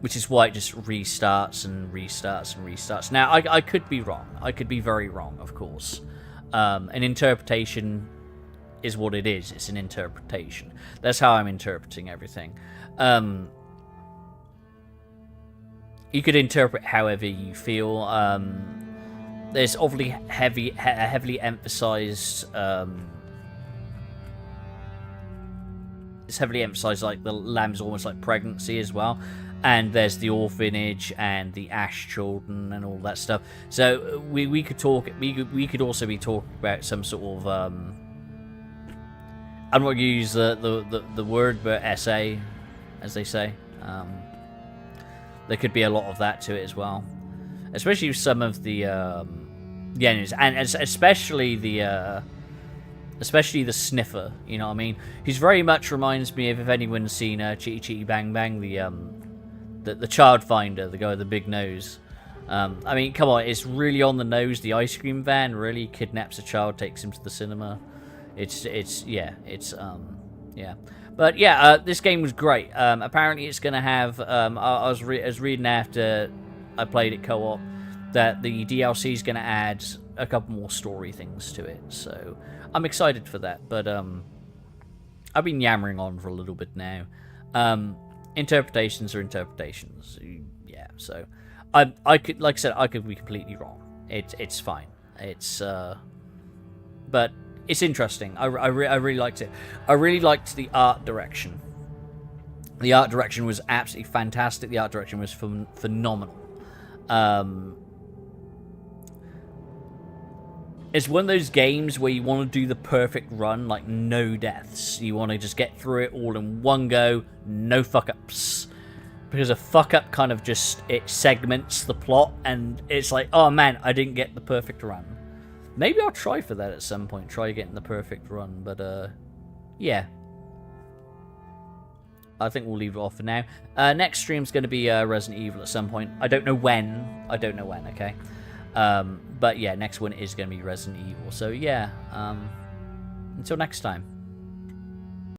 Which is why it just restarts and restarts and restarts. Now, I could be wrong. I could be very wrong, of course. An interpretation is what it is. It's an interpretation. That's how I'm interpreting everything. You could interpret however you feel. There's obviously heavily emphasized... it's heavily emphasized, like, the lamb's almost like pregnancy as well. And there's the orphanage and the Ash children and all that stuff. So we could talk. We could also be talking about some sort of I'm not going to use the word, but essay, as they say. There could be a lot of that to it as well, especially with some of the enemies, and especially the sniffer. You know what I mean? He's very much reminds me of, if anyone's seen Chitty Chitty Bang Bang, the child finder, the guy with the big nose. I mean, come on, it's really on the nose. The ice cream van really kidnaps a child, takes him to the cinema. Yeah. But yeah, this game was great. Apparently, it's going to have. I was reading after I played it co-op that the DLC is going to add a couple more story things to it. So I'm excited for that. But I've been yammering on for a little bit now. Interpretations are interpretations. Yeah. So I could, like I said, I could be completely wrong. It's fine. But it's interesting. I really liked it. I really liked the art direction. The art direction was absolutely fantastic. The art direction was phenomenal. It's one of those games where you want to do the perfect run, like no deaths. You want to just get through it all in one go, no fuck-ups. Because a fuck-up kind of just, it segments the plot, and it's like, oh man, I didn't get the perfect run. Maybe I'll try for that at some point, try getting the perfect run, but yeah. I think we'll leave it off for now. Next stream's going to be Resident Evil at some point. I don't know when, okay? But yeah, next one is going to be Resident Evil. So yeah, until next time.